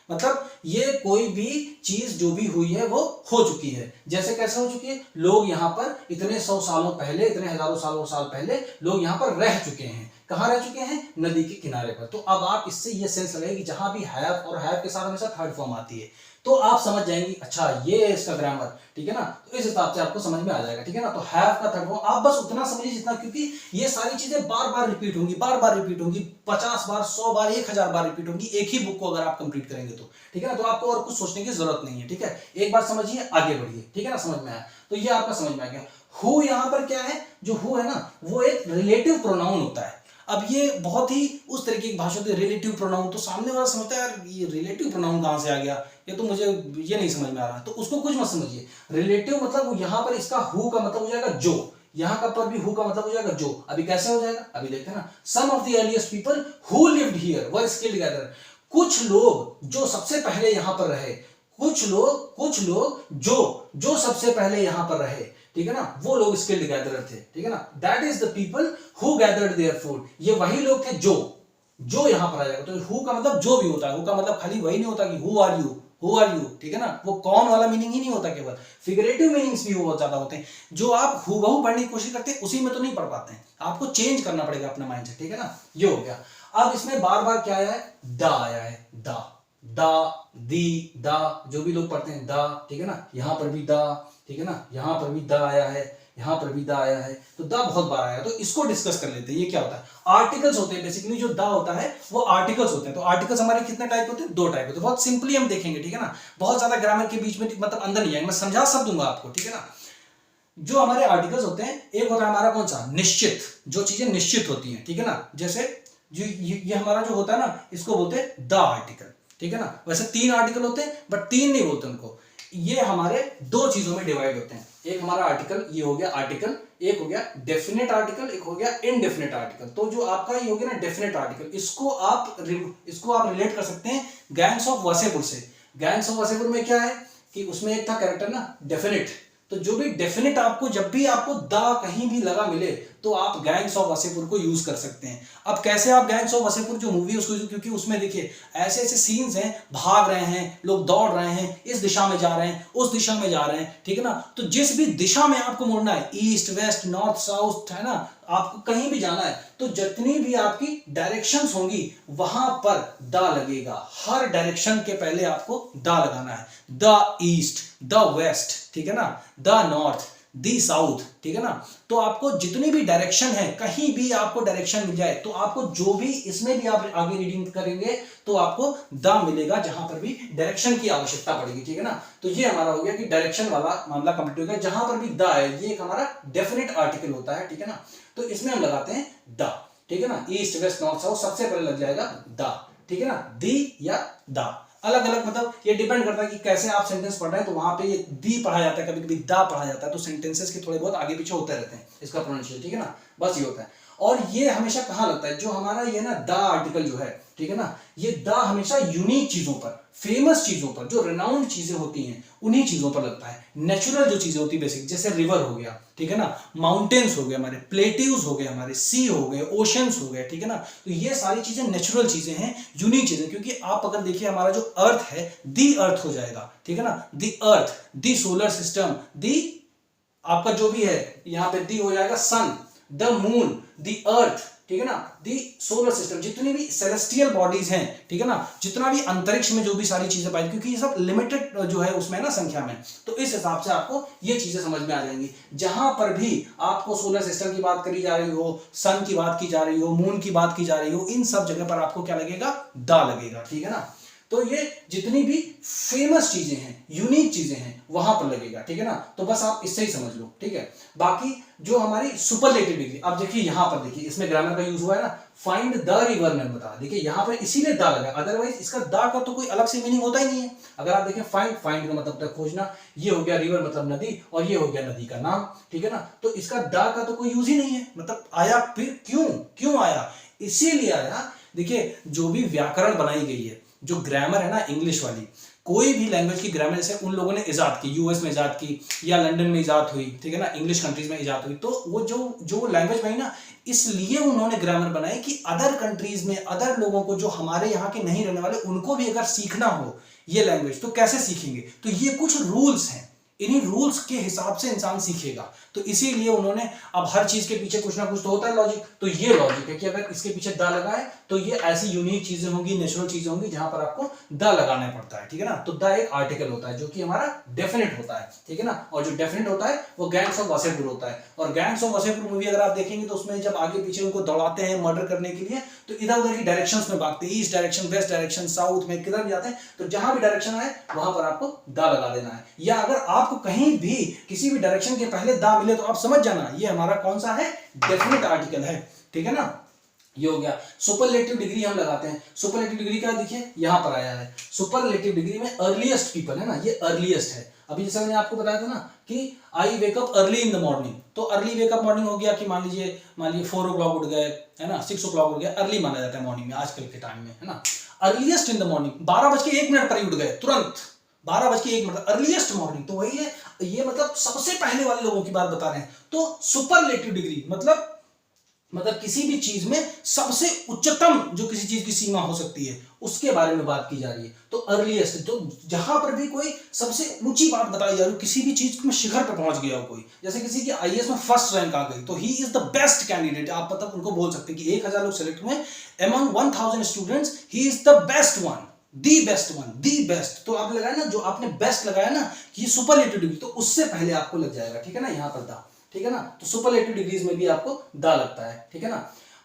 मतलब ये कोई भी चीज जो भी हुई है वो हो चुकी है। जैसे कैसे हो चुकी है, लोग यहाँ पर इतने 100 सालों पहले, इतने हजारों साल पहले लोग यहाँ पर रह चुके हैं। कहाँ रह चुके हैं, नदी के किनारे पर। तो अब आप इससे ये सेंस लगाइए कि जहां भी हैव और हैव के साथ हमेशा थर्ड फॉर्म आती है, तो आप समझ जाएंगे अच्छा ये इसका ग्रामर, ठीक है ना। तो इस हिसाब से आपको समझ में आ जाएगा, ठीक है ना। तो हैव का थर्ड फॉर्म आप बस उतना समझिए जितना, क्योंकि ये सारी चीजें बार बार रिपीट होंगी, बार बार रिपीट होंगी, 50 बार, 100 बार, 1000 बार रिपीट होंगी एक ही बुक को अगर आप कंप्लीट करेंगे तो, ठीक है ना। तो आपको और कुछ सोचने की जरूरत नहीं है, ठीक है। एक बार समझिए, आगे बढ़िए, ठीक है ना। समझ में आया, तो ये आपका समझ में आ गया। हु यहाँ पर क्या है, जो हु है ना, वो एक रिलेटिव प्रोनाउन होता है। अब ये बहुत ही उस तरीके की भाषा होती है, रिलेटिव प्रोनाउन। तो सामने वाला समझता है यार ये रिलेटिव प्रोनाउन कहां से आ गया, ये तो मुझे ये नहीं समझ में आ रहा, तो उसको कुछ मत समझिए। रिलेटिव मतलब यहाँ पर इसका हु का मतलब हो जाएगा जो, यहाँ का पर भी हु का मतलब हो जाएगा जो। अभी कैसे हो जाएगा, अभी देखते हैं ना। Some of the earliest people who lived here were skilled gatherer, कुछ लोग जो सबसे पहले यहां पर रहे, कुछ लोग जो सबसे पहले यहां पर रहे, ठीक है ना, वो लोग स्किल्ड गैदरर थे, ठीक है ना। That is the people who gathered their food, ये वही लोग थे जो यहां पर आ जाएगा। तो हु का मतलब जो भी होता है, हु का मतलब खाली वही नहीं होता कि हु आर यू, ठीक है ना। वो कौन वाला मीनिंग ही नहीं होता, केवल फिगरेटिव मीनिंग्स भी बहुत ज्यादा होते हैं, जो आप हूबहू पढ़ने की कोशिश करते हैं उसी में तो नहीं पढ़ पाते हैं, आपको चेंज करना पड़ेगा अपना माइंडसेट, ठीक है ना। ये हो गया। अब इसमें बार बार क्या आया है, दा आया है, दा, दी, दा, जो भी लोग पढ़ते हैं दा, ठीक है ना। यहां पर भी दा, ठीक है ना, यहां पर भी दा आया है, यहां पर भी दा आया है, तो दा बहुत बार आया है। तो इसको डिस्कस कर लेते हैं। ये क्या होता है, आर्टिकल्स होते हैं बेसिकली। जो दा होता है वो आर्टिकल्स होते हैं। तो आर्टिकल्स हमारे कितने टाइप होते हैं, 2 टाइप होते हैं। बहुत सिंपली हम देखेंगे, ठीक है ना, बहुत ज्यादा ग्रामर के बीच में मतलब अंदर नहीं आएंगे, मैं समझा सब दूंगा आपको, ठीक है ना। जो हमारे आर्टिकल्स होते हैं, एक होता है हमारा कौन सा, निश्चित, जो चीजें निश्चित होती हैं, ठीक है ना। जैसे जो ये हमारा जो होता है ना, इसको बोलते हैं द आर्टिकल, ठीक है ना। वैसे 3 आर्टिकल होते हैं, बट 3 नहीं बोलते उनको। ये हमारे 2 चीजों में डिवाइड होते हैं। एक हमारा आर्टिकल, ये हो गया आर्टिकल, एक हो गया डेफिनेट आर्टिकल, एक हो गया इनडेफिनेट आर्टिकल। तो जो आपका ये हो गया ना डेफिनेट आर्टिकल, इसको आप रिलेट कर सकते हैं गैंग्स ऑफ वासेपुर से। गैंग्स ऑफ वासेपुर में क्या है कि उसमें एक था कैरेक्टर ना डेफिनेट, तो जो भी डेफिनेट आपको जब भी आपको दा कहीं भी लगा मिले तो आप गैंग्स ऑफ वासेपुर को यूज कर सकते हैं। अब कैसे आप गैंग्स ऑफ वासेपुर जो मूवी है उसको, क्योंकि उसमें देखिए ऐसे ऐसे सीन्स हैं, भाग रहे हैं लोग, दौड़ रहे हैं, इस दिशा में जा रहे हैं, उस दिशा में जा रहे हैं, ठीक है ना। तो जिस भी दिशा में आपको मुड़ना है, ईस्ट वेस्ट नॉर्थ साउथ, है ना, आपको कहीं भी जाना है, तो जितनी भी आपकी डायरेक्शंस होंगी वहां पर दा लगेगा। हर डायरेक्शन के पहले आपको दा लगाना है। द ईस्ट, द वेस्ट, ठीक है ना, द नॉर्थ, दी साउथ, ठीक है ना। तो आपको जितनी भी डायरेक्शन है, कहीं भी आपको डायरेक्शन मिल जाए, तो आपको जो भी इसमें भी आप आगे रीडिंग करेंगे तो आपको द मिलेगा जहां पर भी डायरेक्शन की आवश्यकता पड़ेगी, ठीक है ना। तो ये हमारा हो गया कि डायरेक्शन वाला मामला कंप्लीट हो गया। जहां पर भी द है, ये एक हमारा डेफिनेट आर्टिकल होता है, ठीक है ना। तो इसमें हम लगाते हैं द, ठीक है ना। ईस्ट वेस्ट नॉर्थ साउथ सबसे पहले लग जाएगा द, ठीक है ना, दी या द, अलग अलग, मतलब ये डिपेंड करता है कि कैसे आप सेंटेंस पढ़ रहे हैं। तो वहां पे ये दी पढ़ा जाता है, कभी कभी दा पढ़ा जाता है, तो सेंटेंसेस के थोड़े बहुत आगे पीछे होते रहते हैं इसका प्रोनाउंसिएशन, ठीक है ना। बस ये होता है। और ये हमेशा कहां लगता है, जो हमारा ये ना द आर्टिकल जो है, ठीक है ना। ये द हमेशा यूनिक चीजों पर, फेमस चीजों पर, जो रिनाउंड चीजें होती हैं उन्हीं चीजों पर लगता है। नेचुरल जो चीजें होती है बेसिक, जैसे रिवर हो गया, ठीक है ना, माउंटेन्स हो गए हमारे, प्लेट्यूज हो गए हमारे, सी हो गए, ओशंस हो गए, ठीक है ना। तो ये सारी चीजें नेचुरल चीजें हैं, यूनिक चीजें, क्योंकि आप अगर देखिए हमारा जो अर्थ है दी अर्थ हो जाएगा, ठीक है ना, दी अर्थ, दी सोलर सिस्टम, दी आपका जो भी है यहां पे दी हो जाएगा सन, द मून, द अर्थ, ठीक है ना, दी सोलर सिस्टम, जितनी भी सेलेस्टियल बॉडीज हैं, ठीक है ना, जितना भी अंतरिक्ष में जो भी सारी चीजें पाई, क्योंकि ये सब लिमिटेड जो है उसमें ना संख्या में, तो इस हिसाब से आपको ये चीजें समझ में आ जाएंगी। जहां पर भी आपको सोलर सिस्टम की बात करी जा रही हो, सन की बात की जा रही हो, मून की बात की जा रही हो, इन सब जगह पर आपको क्या लगेगा, दा लगेगा, ठीक है ना। तो ये जितनी भी फेमस चीजें हैं, यूनिक चीजें हैं, वहां पर लगेगा, ठीक है ना। तो बस आप इससे ही समझ लो, ठीक है। बाकी जो हमारी सुपरलेटिव डिग्री, अब देखिए यहां पर देखिए इसमें ग्रामर का यूज हुआ है ना, फाइंड द रिवर नर्मदा, देखिए यहां पर इसीलिए दा लगा, अदरवाइज इसका दा का तो कोई अलग से मीनिंग होता ही नहीं है। अगर आप देखें फाइंड, फाइंड का मतलब खोजना, ये हो गया रिवर मतलब नदी, और ये हो गया नदी का नाम, ठीक है ना। तो इसका दा का तो कोई यूज ही नहीं है, मतलब आया फिर क्यों, क्यों आया, इसीलिए आया। देखिए जो भी व्याकरण बनाई गई है, जो ग्रामर है ना इंग्लिश वाली, कोई भी लैंग्वेज की ग्रामर जैसे उन लोगों ने इजाद की, यूएस में इजाद की या लंदन में इजाद हुई, ठीक है ना, इंग्लिश कंट्रीज में इजाद हुई, तो वो जो लैंग्वेज बनी ना, इसलिए उन्होंने ग्रामर बनाई कि अदर कंट्रीज में, अदर लोगों को जो हमारे यहाँ के नहीं रहने वाले, उनको भी अगर सीखना हो ये लैंग्वेज तो कैसे सीखेंगे। तो ये कुछ रूल्स हैं, इन्हीं रूल्स के हिसाब से इंसान सीखेगा। तो इसीलिए उन्होंने, अब हर चीज के पीछे कुछ ना कुछ तो होता है लॉजिक, तो ये लॉजिक है कि अगर इसके पीछे द लगा है तो ये ऐसी यूनिक चीजें होंगी, नेचुरल चीजें होंगी जहां पर आपको द लगाना पड़ता है, ठीक है ना। तो द एक आर्टिकल होता है जो कि हमारा डेफिनेट होता है, ठीक है ना, और जो डेफिनेट होता है वो गैंग्स ऑफ वासेपुर होता है। और गैंग्स ऑफ वासेपुर मूवी अगर आप देखेंगे तो उसमें जब आगे पीछे उनको दौड़ाते हैं मर्डर करने के लिए, तो इधर उधर की डायरेक्शंस में भागते हैं, east direction, west direction, south में, किधर भी जाते हैं, तो जहां भी डायरेक्शन आए वहां पर आपको द लगा देना है। या अगर आपको कहीं भी किसी भी डायरेक्शन के पहले दा मिले तो आप समझ जाना ये हमारा कौन सा है, डेफिनेट आर्टिकल है, ठीक है ना। ये हो गया। सुपरलेटिव डिग्री हम लगाते हैं, सुपरलेटिव डिग्री का देखिए यहां पर आया है, सुपरलेटिव डिग्री में अर्लीस्ट पीपल है ना, ये अर्लीस्ट है। अभी जैसे मैंने आपको बताया था ना कि I wake up early in the morning, तो अर्ली वेकअप मॉर्निंग हो गया कि मान लीजिए 4 o'clock उठ गए, है ना, 6 o'clock उठ गया, अर्ली माना जाता है मॉर्निंग में आजकल के टाइम में, है ना। अर्लीस्ट इन द मॉर्निंग 12:01 पर ही उठ गए, तुरंत 12:01, अर्लीस्ट मॉर्निंग, तो वही है, ये मतलब सबसे पहले वाले लोगों की बात बता रहे हैं। तो सुपरलेटिव डिग्री मतलब किसी भी चीज में सबसे उच्चतम जो किसी चीज की सीमा हो सकती है उसके बारे में बात की जा रही है। तो अर्लीस्ट, तो जहां पर भी कोई सबसे ऊंची बात बताई जा रही है, किसी भी चीज में शिखर पर पहुंच गया हो कोई, जैसे किसी की आईएएस में फर्स्ट रैंक आ गई तो he is the best candidate, आप मतलब उनको बोल सकते हैं कि 1000 लोग सेलेक्ट हुए, among 1000 students he is the best one, the best one, the best. तो आप लगाया ना, जो आपने बेस्ट लगाया ना कि सुपरलेटिव डिग्री, तो उससे पहले आपको लग जाएगा, ठीक है ना, यहां पर दा, ठीक है ना। तो सुपरलेटिव डिग्रीज में भी आपको दा लगता है, ठीक है ना।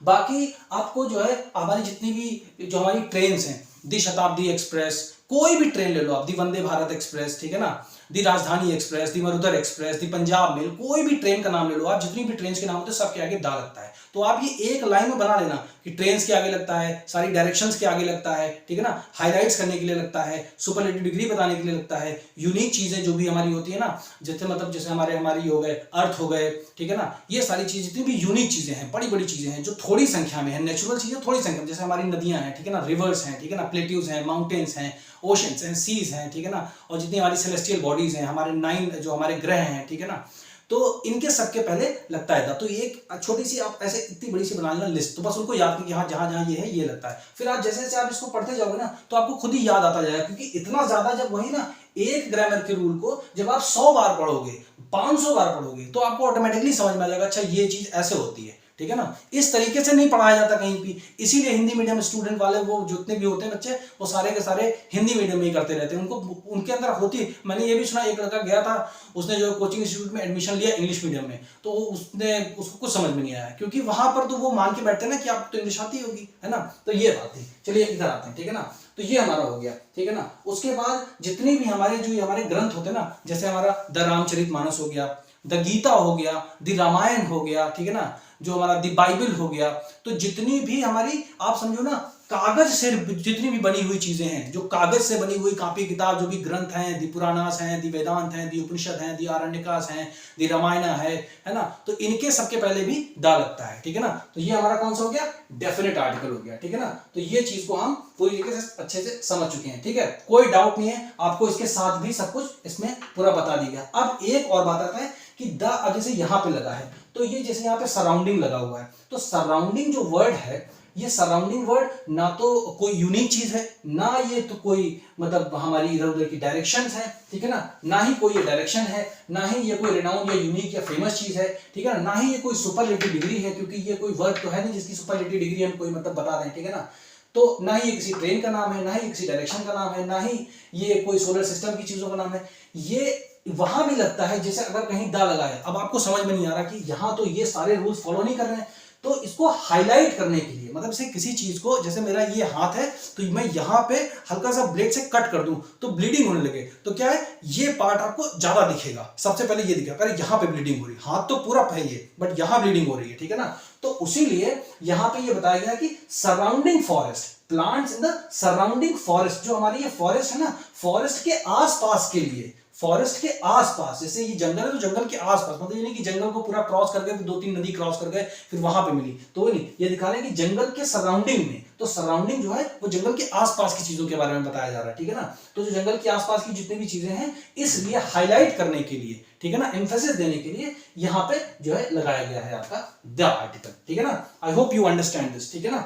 बाकी आपको जो है हमारी जितनी भी जो हमारी ट्रेन्स हैं, दी शताब्दी एक्सप्रेस, कोई भी ट्रेन ले लो आप, दी वंदे भारत एक्सप्रेस, ठीक है ना, दी राजधानी एक्सप्रेस, दी मरुधर एक्सप्रेस, दी पंजाब मेल, कोई भी ट्रेन का नाम ले लो आप, जितनी भी ट्रेन के नाम होते हैं सबके आगे दा लगता है। तो आप ये एक लाइन में बना लेना कि ट्रेन के आगे लगता है, सारी डायरेक्शंस के आगे लगता है, ठीक है ना, हाईलाइट्स करने के लिए लगता है, सुपरलेटिव डिग्री बताने के लिए लगता है, यूनिक चीजें जो भी हमारी होती है ना, जैसे मतलब जैसे हमारी हो गए अर्थ हो गए, ठीक है ना, ये सारी चीजें जितनी भी यूनिक चीजें हैं, बड़ी बड़ी चीजें हैं जो थोड़ी संख्या में है, नेचुरल चीजें थोड़ी संख्या में, जैसे हमारी नदियां हैं, ठीक है ना, रिवर्स हैं, ठीक है ना, प्लेट्यूज हैं, माउंटेन्स हैं, ओशंस हैं, सीज हैं, ठीक है ना, और जितनी हमारी सेलेस्टियल बॉडीज हैं, हमारे 9 जो हमारे ग्रह हैं, ठीक है ना, तो इनके सबके पहले लगता है दा। तो एक छोटी सी आप ऐसे इतनी बड़ी सी बना लेना लिस्ट, तो बस उनको याद कीजिए, हाँ जहां जहां ये है ये लगता है। फिर आप जैसे जैसे आप इसको पढ़ते जाओगे ना तो आपको खुद ही याद आता जाएगा, क्योंकि इतना ज्यादा जब वही ना एक ग्रामर के रूल को जब आप 100 बार पढ़ोगे, 500 बार पढ़ोगे, तो आपको ऑटोमेटिकली समझ में आ जाएगा, अच्छा ये चीज ऐसे होती है, ठीक है ना। इस तरीके से नहीं पढ़ाया जाता कहीं भी, इसीलिए हिंदी मीडियम स्टूडेंट वाले वो जितने भी होते हैं बच्चे, वो सारे के सारे हिंदी मीडियम में ही करते रहते हैं। उनको उनके अंदर होती, मैंने ये भी सुना, एक लड़का गया था, उसने जो कोचिंग इंस्टीट्यूट में एडमिशन लिया इंग्लिश मीडियम में, तो उसको कुछ समझ में नहीं आया, क्योंकि वहां पर तो वो मान के बैठते हैं ना कि आप तो इंग्लिश आती होगी, है ना। तो ये बात थी। चलिए इधर आते हैं, ठीक है ना। तो ये हमारा हो गया, ठीक है ना। उसके बाद जितने भी हमारे ग्रंथ होते हैं ना, जैसे हमारा द रामचरितमानस हो गया, द गीता हो गया, द रामायण हो गया, ठीक है ना, जो हमारा द बाइबल हो गया, तो जितनी भी हमारी आप समझो ना कागज से जितनी भी बनी हुई चीजें हैं, जो कागज से बनी हुई कापी किताब, जो भी ग्रंथ हैं, दि पुराणास हैं, दि वेदांत हैं, दि उपनिषद हैं, दि आरण्यकास हैं, दि रामायण है ना, तो इनके सबके पहले भी दा लगता है, ठीक है ना। तो ये हमारा कौन सा हो गया, डेफिनेट आर्टिकल हो गया, ठीक है ना। तो ये चीज को हम पूरी तरीके से अच्छे से समझ चुके हैं, ठीक है, कोई डाउट नहीं है, आपको इसके साथ भी सब कुछ इसमें पूरा बता दिया गया। अब एक और बात आता है कि द जैसे यहाँ पे लगा है, तो ये जैसे यहाँ पे सराउंडिंग लगा हुआ है, तो सराउंडिंग जो वर्ड है, ये सराउंडिंग वर्ड ना तो कोई यूनिक चीज है, ना ये तो कोई मतलब हमारी इधर उधर की डायरेक्शंस है, ठीक है ना ही कोई ये डायरेक्शन है, ना ही ये कोई रिनाउंड या यूनिक या फेमस चीज है, ठीक है ना ही ये कोई सुपरलेटिव डिग्री है, क्योंकि ये कोई वर्ड तो है नहीं जिसकी सुपरलेटिव डिग्री हम कोई मतलब बता दें, ठीक है ना। तो ना ही ये किसी ट्रेन का नाम है, ना ही किसी डायरेक्शन का नाम है, ना ही ये कोई सोलर सिस्टम की चीजों का नाम है। ये वहां भी लगता है जैसे अगर कहीं दा लगा है, अब आपको समझ में नहीं आ रहा कि यहाँ तो ये सारे रूल्स फॉलो नहीं कर रहे हैं, तो इसको हाईलाइट करने के लिए, मतलब से किसी चीज को, जैसे मेरा ये हाथ है तो मैं यहाँ पे हल्का सा ब्लेड से कट कर दूं तो ब्लीडिंग होने लगे, तो क्या है, ये पार्ट आपको ज्यादा दिखेगा, सबसे पहले ये दिखेगा, अरे यहाँ पे ब्लीडिंग हो रही है, हाथ तो पूरा है ये, बट यहाँ ब्लीडिंग हो रही है, ठीक है ना। तो उसीलिए यहाँ पे ये बताया गया कि surrounding forest, plants in the surrounding forest, जो हमारी ये फॉरेस्ट है ना, फॉरेस्ट के आसपास के लिए, फॉरेस्ट के आसपास, जैसे ये जंगल है तो जंगल के आसपास, मतलब ये नहीं कि जंगल को पूरा क्रॉस कर गए, फिर 2-3 नदी क्रॉस कर गए फिर वहां पे मिली, तो वो नहीं, ये दिखा रहे हैं कि जंगल के सराउंडिंग में, तो सराउंडिंग जो है वो जंगल के आसपास की चीजों के बारे में बताया जा रहा है, ठीक है ना। तो जो जंगल के आसपास की जितनी भी चीजें हैं, इसलिए हाईलाइट करने के लिए, ठीक है ना, एम्फेसिस देने के लिए यहाँ पे जो है लगाया गया है आपका द आर्टिकल, ठीक है ना। I hope you understand this, ठीक है ना।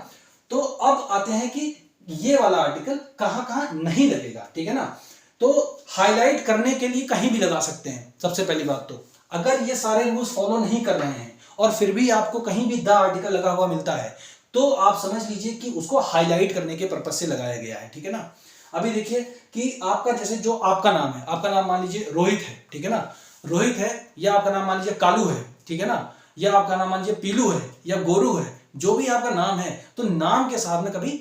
तो अब आते हैं कि ये वाला आर्टिकल कहां कहां नहीं लगेगा, ठीक है ना। तो हाईलाइट करने के लिए कहीं भी लगा सकते हैं। सबसे पहली बात तो अगर ये सारे रूल्स फॉलो नहीं कर रहे हैं और फिर भी आपको कहीं भी द आर्टिकल लगा हुआ मिलता है, तो आप समझ लीजिए कि उसको हाईलाइट करने के पर्पज से लगाया गया है, ठीक है ना। अभी देखिए कि आपका जैसे जो आपका नाम है, आपका नाम मान लीजिए रोहित है, ठीक है ना, रोहित है, या आपका नाम मान लीजिए कालू है, ठीक है ना, या आपका नाम मान लीजिए पीलू है या गोरू है, जो भी आपका नाम है, तो नाम के साथ में कभी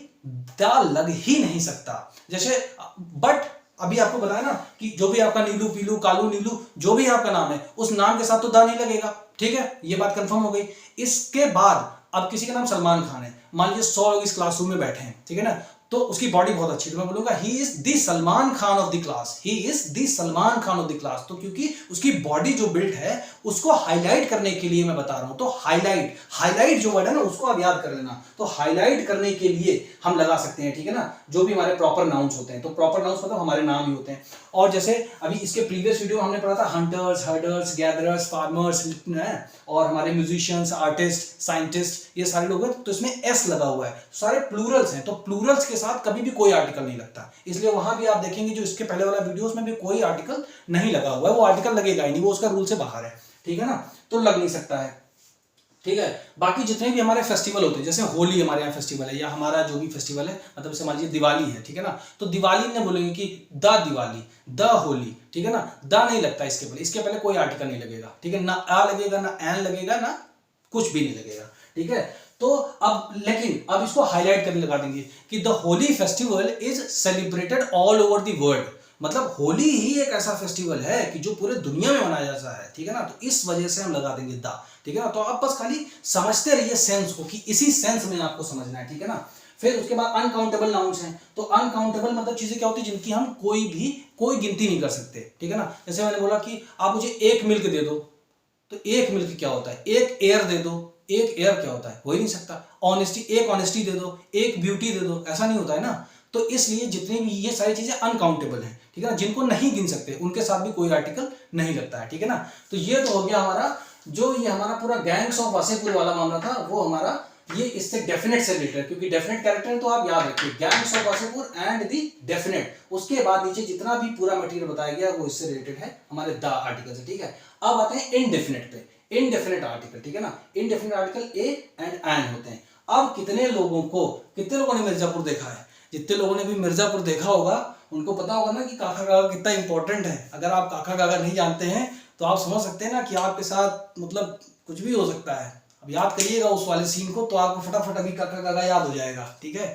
द लग ही नहीं सकता। जैसे बट अभी आपको बताया ना कि जो भी आपका नीलू, पीलू, कालू, नीलू, जो भी आपका नाम है, उस नाम के साथ तो दा नहीं लगेगा, ठीक है, ये बात कंफर्म हो गई। इसके बाद अब किसी का नाम सलमान खान है, मान लीजिए 100 लोग इस क्लासरूम में बैठे हैं, ठीक है ना, तो उसकी बॉडी बहुत अच्छी है, तो मैं बोलूंगा he is the Salman Khan of the class, he is the Salman Khan of the class. तो क्योंकि उसकी बॉडी जो बिल्ड है उसको हाईलाइट करने के लिए मैं बता रहा हूं, तो हाईलाइट जो वर्ड है ना, उसको आप याद कर लेना। तो हाईलाइट करने के लिए हम लगा सकते हैं, ठीक है ना, जो भी हमारे प्रॉपर नाउन्स होते हैं, तो प्रॉपर नाउन्स मतलब हमारे नाम ही होते हैं। और जैसे अभी इसके प्रीवियस वीडियो में हमने पढ़ा था हंटर्स, हर्डर्स, गैदरर्स, फार्मर्स, और हमारे म्यूजिशियंस, आर्टिस्ट, साइंटिस्ट, ये सारे लोग हैं, तो इसमें एस लगा हुआ है, सारे प्लूरल्स हैं, तो प्लूरल्स के साथ कभी भी कोई आर्टिकल नहीं लगता, इसलिए वहां भी आप देखेंगे जो इसके पहले वाला वीडियोस में भी कोई आर्टिकल नहीं लगा हुआ है, वो आर्टिकल लगेगा ही नहीं, वो उसका रूल से बाहर है, ठीक है ना, तो लग नहीं सकता है, ठीक है। बाकी जितने भी हमारे फेस्टिवल होते हैं, जैसे होली हमारे यहाँ फेस्टिवल है, या हमारा जो भी फेस्टिवल है, मतलब मान लीजिए दिवाली है, ठीक है ना, तो दिवाली ने बोलेंगे कि द दिवाली, द होली, ठीक है ना, द नहीं लगता इसके पहले कोई आर्टिकल नहीं लगेगा, ठीक है ना, आ लगेगा, ना एन लगेगा, ना कुछ भी नहीं लगेगा, ठीक है। तो लेकिन अब इसको हाईलाइट करने लगा देंगे कि the Holi festival is celebrated all over the world, मतलब होली ही एक ऐसा फेस्टिवल है कि जो पूरे दुनिया में मनाया जाता है, ठीक है ना, तो इस वजह से हम लगा देंगे द, ठीक है ना। तो आप बस खाली समझते रहिए सेंस को, कि इसी सेंस में आपको समझना है, ठीक है ना। फिर उसके बाद अनकाउंटेबल नाउन्स हैं, तो अनकाउंटेबल मतलब चीजें क्या होती है जिनकी हम कोई गिनती नहीं कर सकते, ठीक है ना। जैसे मैंने बोला कि आप मुझे एक मिल्क दे दो, तो एक मिल्क क्या होता है, एक एयर दे दो, एक एयर क्या होता है, हो ही नहीं सकता। ऑनेस्टी, एक ऑनेस्टी दे दो, एक ब्यूटी दे दो, ऐसा नहीं होता है ना। तो इसलिए जितनी भी ये सारी चीजें अनकाउंटेबल हैं, ठीक है ना, जिनको नहीं गिन सकते, उनके साथ भी कोई आर्टिकल नहीं लगता है, ठीक है ना। तो ये तो हो गया हमारा जो ये हमारा पूरा गैंग्स ऑफ वासेपुर वाला मामला था, वो हमारा ये इससे डेफिनेट से रिलेटेड, क्योंकि डेफिनेट कैरेक्टर तो आप याद रखिए, gangs of Wasseypur and the definite, उसके बाद नीचे जितना भी पूरा मटेरियल बताया गया वो इससे रिलेटेड है हमारे द आर्टिकल से, ठीक है। अब आते हैं इनडेफिनेट पे, इनडेफिनेट आर्टिकल, ठीक है ना, indefinite article a and an होते हैं। अब कितने लोगों ने मिर्जापुर देखा है, जितने लोगों ने भी मिर्जापुर देखा होगा उनको पता होगा ना कि काका काका कितना इंपॉर्टेंट है। अगर आप काका काका नहीं जानते हैं तो आप समझ सकते हैं ना कि आपके साथ मतलब कुछ भी हो सकता है। अब याद करिएगा उस वाले सीन को, तो आपको फटाफट अभी काका काका याद हो जाएगा, ठीक है।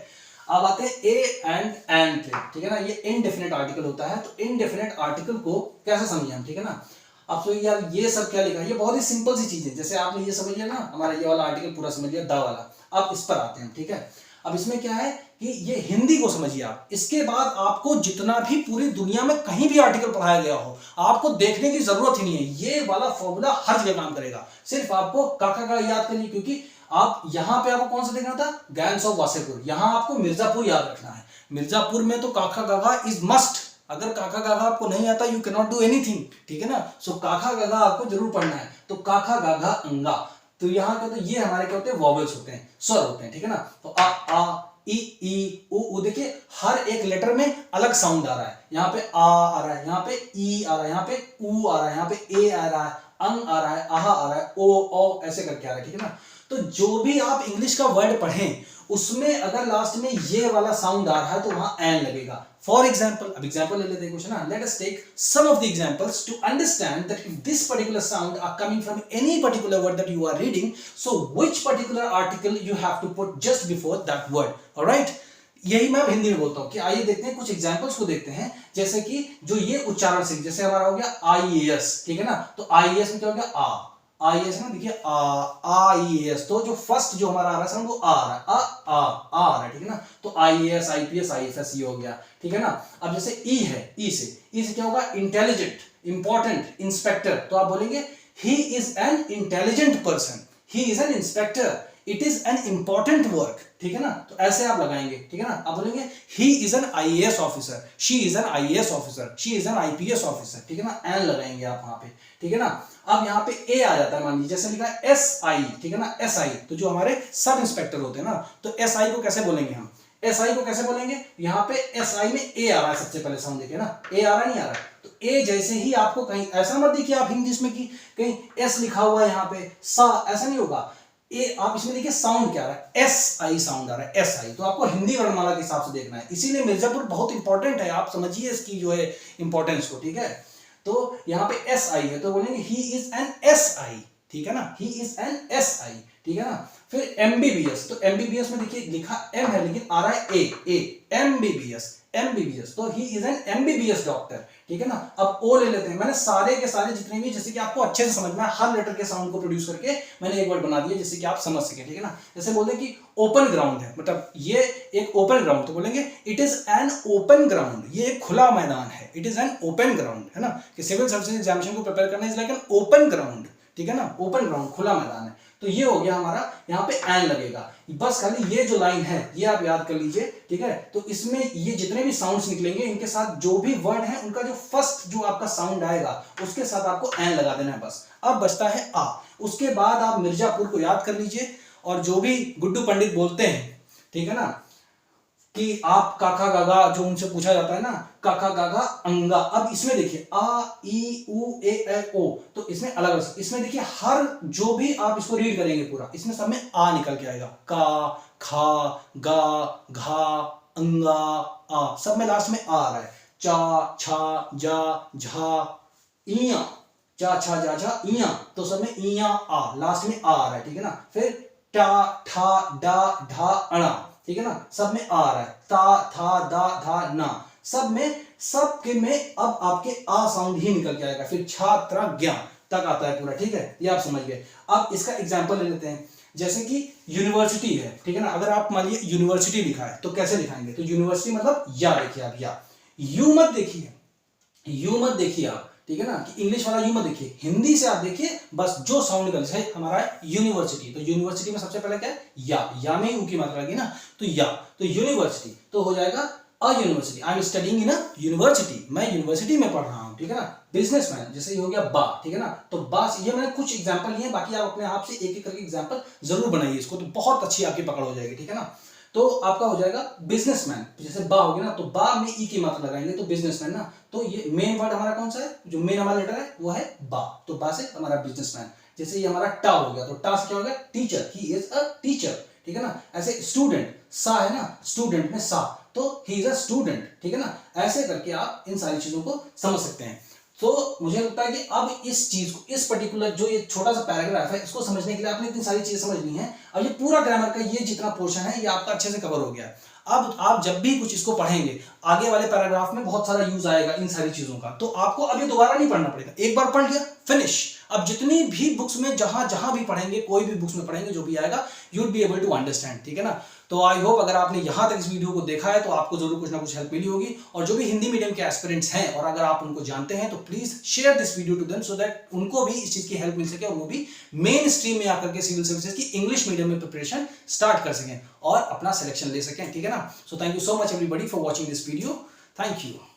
अब आते हैं ए एंड एन पे, ठीक है ना, ये इनडेफिनेट आर्टिकल होता है। तो इनडेफिनेट आर्टिकल को कैसे समझे हम, ठीक है ना। आप सोचिए यार ये सब क्या लिखा है, ये बहुत ही सिंपल सी चीज है। जैसे आपने ये समझ लिया ना, हमारा ये वाला आर्टिकल पूरा समझ लिया द वाला। अब इस पर आते हैं, ठीक है। अब इसमें क्या है कि ये हिंदी को समझिए आप। इसके बाद आपको जितना भी पूरी दुनिया में कहीं भी आर्टिकल पढ़ाया गया हो, आपको देखने की जरूरत ही नहीं है, ये वाला फॉर्मूला हर जगह काम करेगा। सिर्फ आपको काका का याद करिए, क्योंकि आप यहां पे आपको कौन सा देखना था, गैंग्स ऑफ वासेपुर, यहां आपको मिर्जापुर याद रखना है। मिर्जापुर में तो काका गागा इज मस्ट, अगर काका गागा आपको नहीं आता you can not do anything, ठीक है ना। सो काका गागा आपको जरूर पढ़ना है। तो काका गागा अंगा, तो यहाँ का तो ये हमारे क्या होते हैं, वॉवेल्स होते हैं, स्वर होते हैं, ठीक है ना। तो आ ई उ, देखिए हर एक लेटर में अलग साउंड आ रहा है। यहाँ पे आ रहा है, यहाँ पे ई आ रहा है, यहाँ पे उ आ रहा है, यहाँ पे ए आ रहा है, अंग आ रहा है, आहा आ रहा है, ओ ऐसे करके आ रहा है, ठीक है ना। तो जो भी आप इंग्लिश का वर्ड पढ़ें उसमें अगर लास्ट में ये वाला साउंड आ रहा है तो वहां एन लगेगा। फॉर एग्जाम्पल, अब एग्जाम्पल ले लेते हैं कुछ ना। Let us take some of the examples to understand that if this particular sound are coming from any particular word that you are reading, so which particular article you have to put just before that word, alright. यही मैं हिंदी में बोलता हूँ कि आइए देखते हैं कुछ एग्जाम्पल्स को देखते हैं। जैसे कि जो ये उच्चारण से, जैसे हमारा हो गया IAS, ठीक है ना। तो IAS में क्या हो गया, IAS ना, देखिए IAS, तो जो फर्स्ट जो हमारा आ रहा है वो आ रहा है, आ रहा है, ठीक है ना। तो IAS IPS IFS ये हो गया, ठीक है ना। अब जैसे ई है, ई से क्या होगा, इंटेलिजेंट, इंपॉर्टेंट, इंस्पेक्टर, तो आप बोलेंगे he is an intelligent person, he is an inspector, it is an important work, ठीक है ना। तो ऐसे आप लगाएंगे, ठीक है ना। आप बोलेंगे he is an IAS officer, she is an IAS officer, she is an IPS officer, ठीक है ना। एन लगाएंगे आप वहां पे, ठीक है ना। अब यहाँ पे ए आ जाता है, मान लीजिए जैसे लिखा है SI, ठीक है ना, SI, तो जो हमारे सब इंस्पेक्टर होते हैं ना, तो SI को कैसे बोलेंगे हम, SI को कैसे बोलेंगे, यहाँ पे SI में ए आ रहा है, सबसे पहले साउंड देखिए ना, ए आ रहा है, नहीं आ रहा है। तो ए जैसे ही आपको कहीं ऐसा मत देखिए आप इंग्लिश में कि कहीं एस लिखा हुआ है यहाँ पे सा, ऐसा नहीं होगा। ए आप इसमें देखिए साउंड क्या आ रहा है, SI साउंड आ रहा है, SI। तो आपको हिंदी वर्णमाला के हिसाब से देखना है, इसीलिए मिर्जापुर बहुत इंपॉर्टेंट है, आप समझिए इसकी जो है इंपॉर्टेंस को, ठीक है। तो यहाँ पे SI है तो बोलेंगे ही इज एन SI, ठीक है ना, ही इज एन SI, ठीक है ना। फिर MBBS, तो MBBS में देखिए लिखा M है लेकिन आ रहा है ए, MBBS, तो he is an MBBS doctor, ठीक है ना। अब O ले लेते हैं, मैंने सारे के सारे जितने भी, जैसे कि आपको अच्छे से समझना है, हर लेटर के साउंड को प्रोड्यूस करके मैंने एक वर्ड बना दिया जिससे कि आप समझ सके, ठीक है ना। जैसे बोलते हैं कि ओपन ग्राउंड है, मतलब ये एक ओपन ग्राउंड, तो बोलेंगे it is an open ground, ये एक खुला मैदान है, it is an open ground, है ना। कि सिविल सर्विसेज एग्जामिनेशन को प्रिपेयर करना is like an open ground, ठीक है ना, ओपन ग्राउंड, खुला मैदान है। तो ये हो गया हमारा, यहाँ पे एन लगेगा। बस खाली ये जो लाइन है ये आप याद कर लीजिए, ठीक है। तो इसमें ये जितने भी साउंड्स निकलेंगे इनके साथ जो भी वर्ड है उनका जो फर्स्ट जो आपका साउंड आएगा उसके साथ आपको एन लगा देना है बस। अब बचता है आ, उसके बाद आप मिर्जापुर को याद कर लीजिए, और जो भी गुड्डू पंडित बोलते हैं, ठीक है ना, कि आप काका गागा जो उनसे पूछा जाता है ना, काका गागा अंगा। अब इसमें देखिए आ ई उ ए ऐ ओ, तो इसमें अलग अलग, इसमें देखिए हर जो भी आप इसको रीड करेंगे पूरा, इसमें सब में आ निकल के आएगा, का खा गा घा अंगा आ, सब में लास्ट में आ रहा है। चा छा जा झा इया, चा छा जा झा इया, तो सब में इया आ, लास्ट में आ रहा है, ठीक है ना। फिर टा ठा डा ढा अणा, ठीक है ना, सब में आ रहा है। ता था दा धा ना, सब के में अब आपके आ साउंड ही निकल के आएगा। फिर छात्र ज्ञान तक आता है पूरा, ठीक है, ये आप समझ गए। अब इसका एग्जांपल ले लेते हैं, जैसे कि यूनिवर्सिटी है, ठीक है ना। अगर आप मान लीजिए यूनिवर्सिटी लिखा है तो कैसे लिखाएंगे, तो यूनिवर्सिटी मतलब या देखिए आप, या यू मत देखिए आप, ठीक है ना, कि इंग्लिश वाला यू मत देखिए, हिंदी से आप देखिए बस जो साउंड निकल जाए। हमारा है यूनिवर्सिटी, तो यूनिवर्सिटी में सबसे पहले क्या है, या में यू की मात्रा लगी ना, तो या, तो यूनिवर्सिटी तो हो जाएगा a university, I am studying in a university, मैं यूनिवर्सिटी में पढ़ रहा हूं, ठीक है ना। बिजनेसमैन, जैसे ये हो गया बा, ठीक है ना। तो बा, ये मैंने कुछ एग्जांपल लिए, बाकी आप अपने आप से एक एक करके एग्जांपल जरूर बनाइए इसको, तो बहुत अच्छी आपकी पकड़ हो जाएगी, ठीक है ना। तो आपका हो जाएगा बिजनेसमैन, जैसे बा हो गया ना, तो बा में ई की मात्रा लगाएंगे तो बिजनेसमैन ना। तो ये मेन वर्ड हमारा कौन सा है, जो मेन हमारा लेटर है वो है बा, तो बा से हमारा बिजनेसमैन। जैसे ये हमारा टा हो गया, तो टा से क्या हो गया, teacher, he is a teacher, ठीक है ना। ऐसे स्टूडेंट, सा है ना, स्टूडेंट में सा, तो ही इज अ स्टूडेंट, ठीक है ना। ऐसे करके आप इन सारी चीजों को समझ सकते हैं। तो मुझे लगता है कि अब इस चीज को, इस पर्टिकुलर जो ये छोटा सा पैराग्राफ है, इसको समझने के लिए आपने इतनी सारी चीजें समझनी है। अब ये पूरा ग्रामर का ये जितना पोर्शन है ये आपका अच्छे से कवर हो गया। अब आप जब भी कुछ इसको पढ़ेंगे, आगे वाले पैराग्राफ में बहुत सारा यूज आएगा इन सारी चीजों का, तो आपको अब ये दोबारा नहीं पढ़ना पड़ेगा, एक बार पढ़ लिया फिनिश। अब जितनी भी बुक्स में जहां जहां भी पढ़ेंगे, कोई भी बुक्स में पढ़ेंगे, जो भी आएगा you will be able to understand, ठीक है ना। तो आई होप अगर आपने यहाँ तक इस वीडियो को देखा है तो आपको जरूर कुछ ना कुछ हेल्प मिली होगी। और जो भी हिंदी मीडियम के एस्पिरेंट्स हैं और अगर आप उनको जानते हैं तो please share this video to them so that उनको भी इस चीज की हेल्प मिल सके और वो भी मेन स्ट्रीम में आकर के सिविल सर्विसेज की इंग्लिश मीडियम में प्रिपरेशन स्टार्ट कर सकें और अपना सिलेक्शन ले सकें। ठीक है ना। So thank you so much everybody for watching this video. Thank you.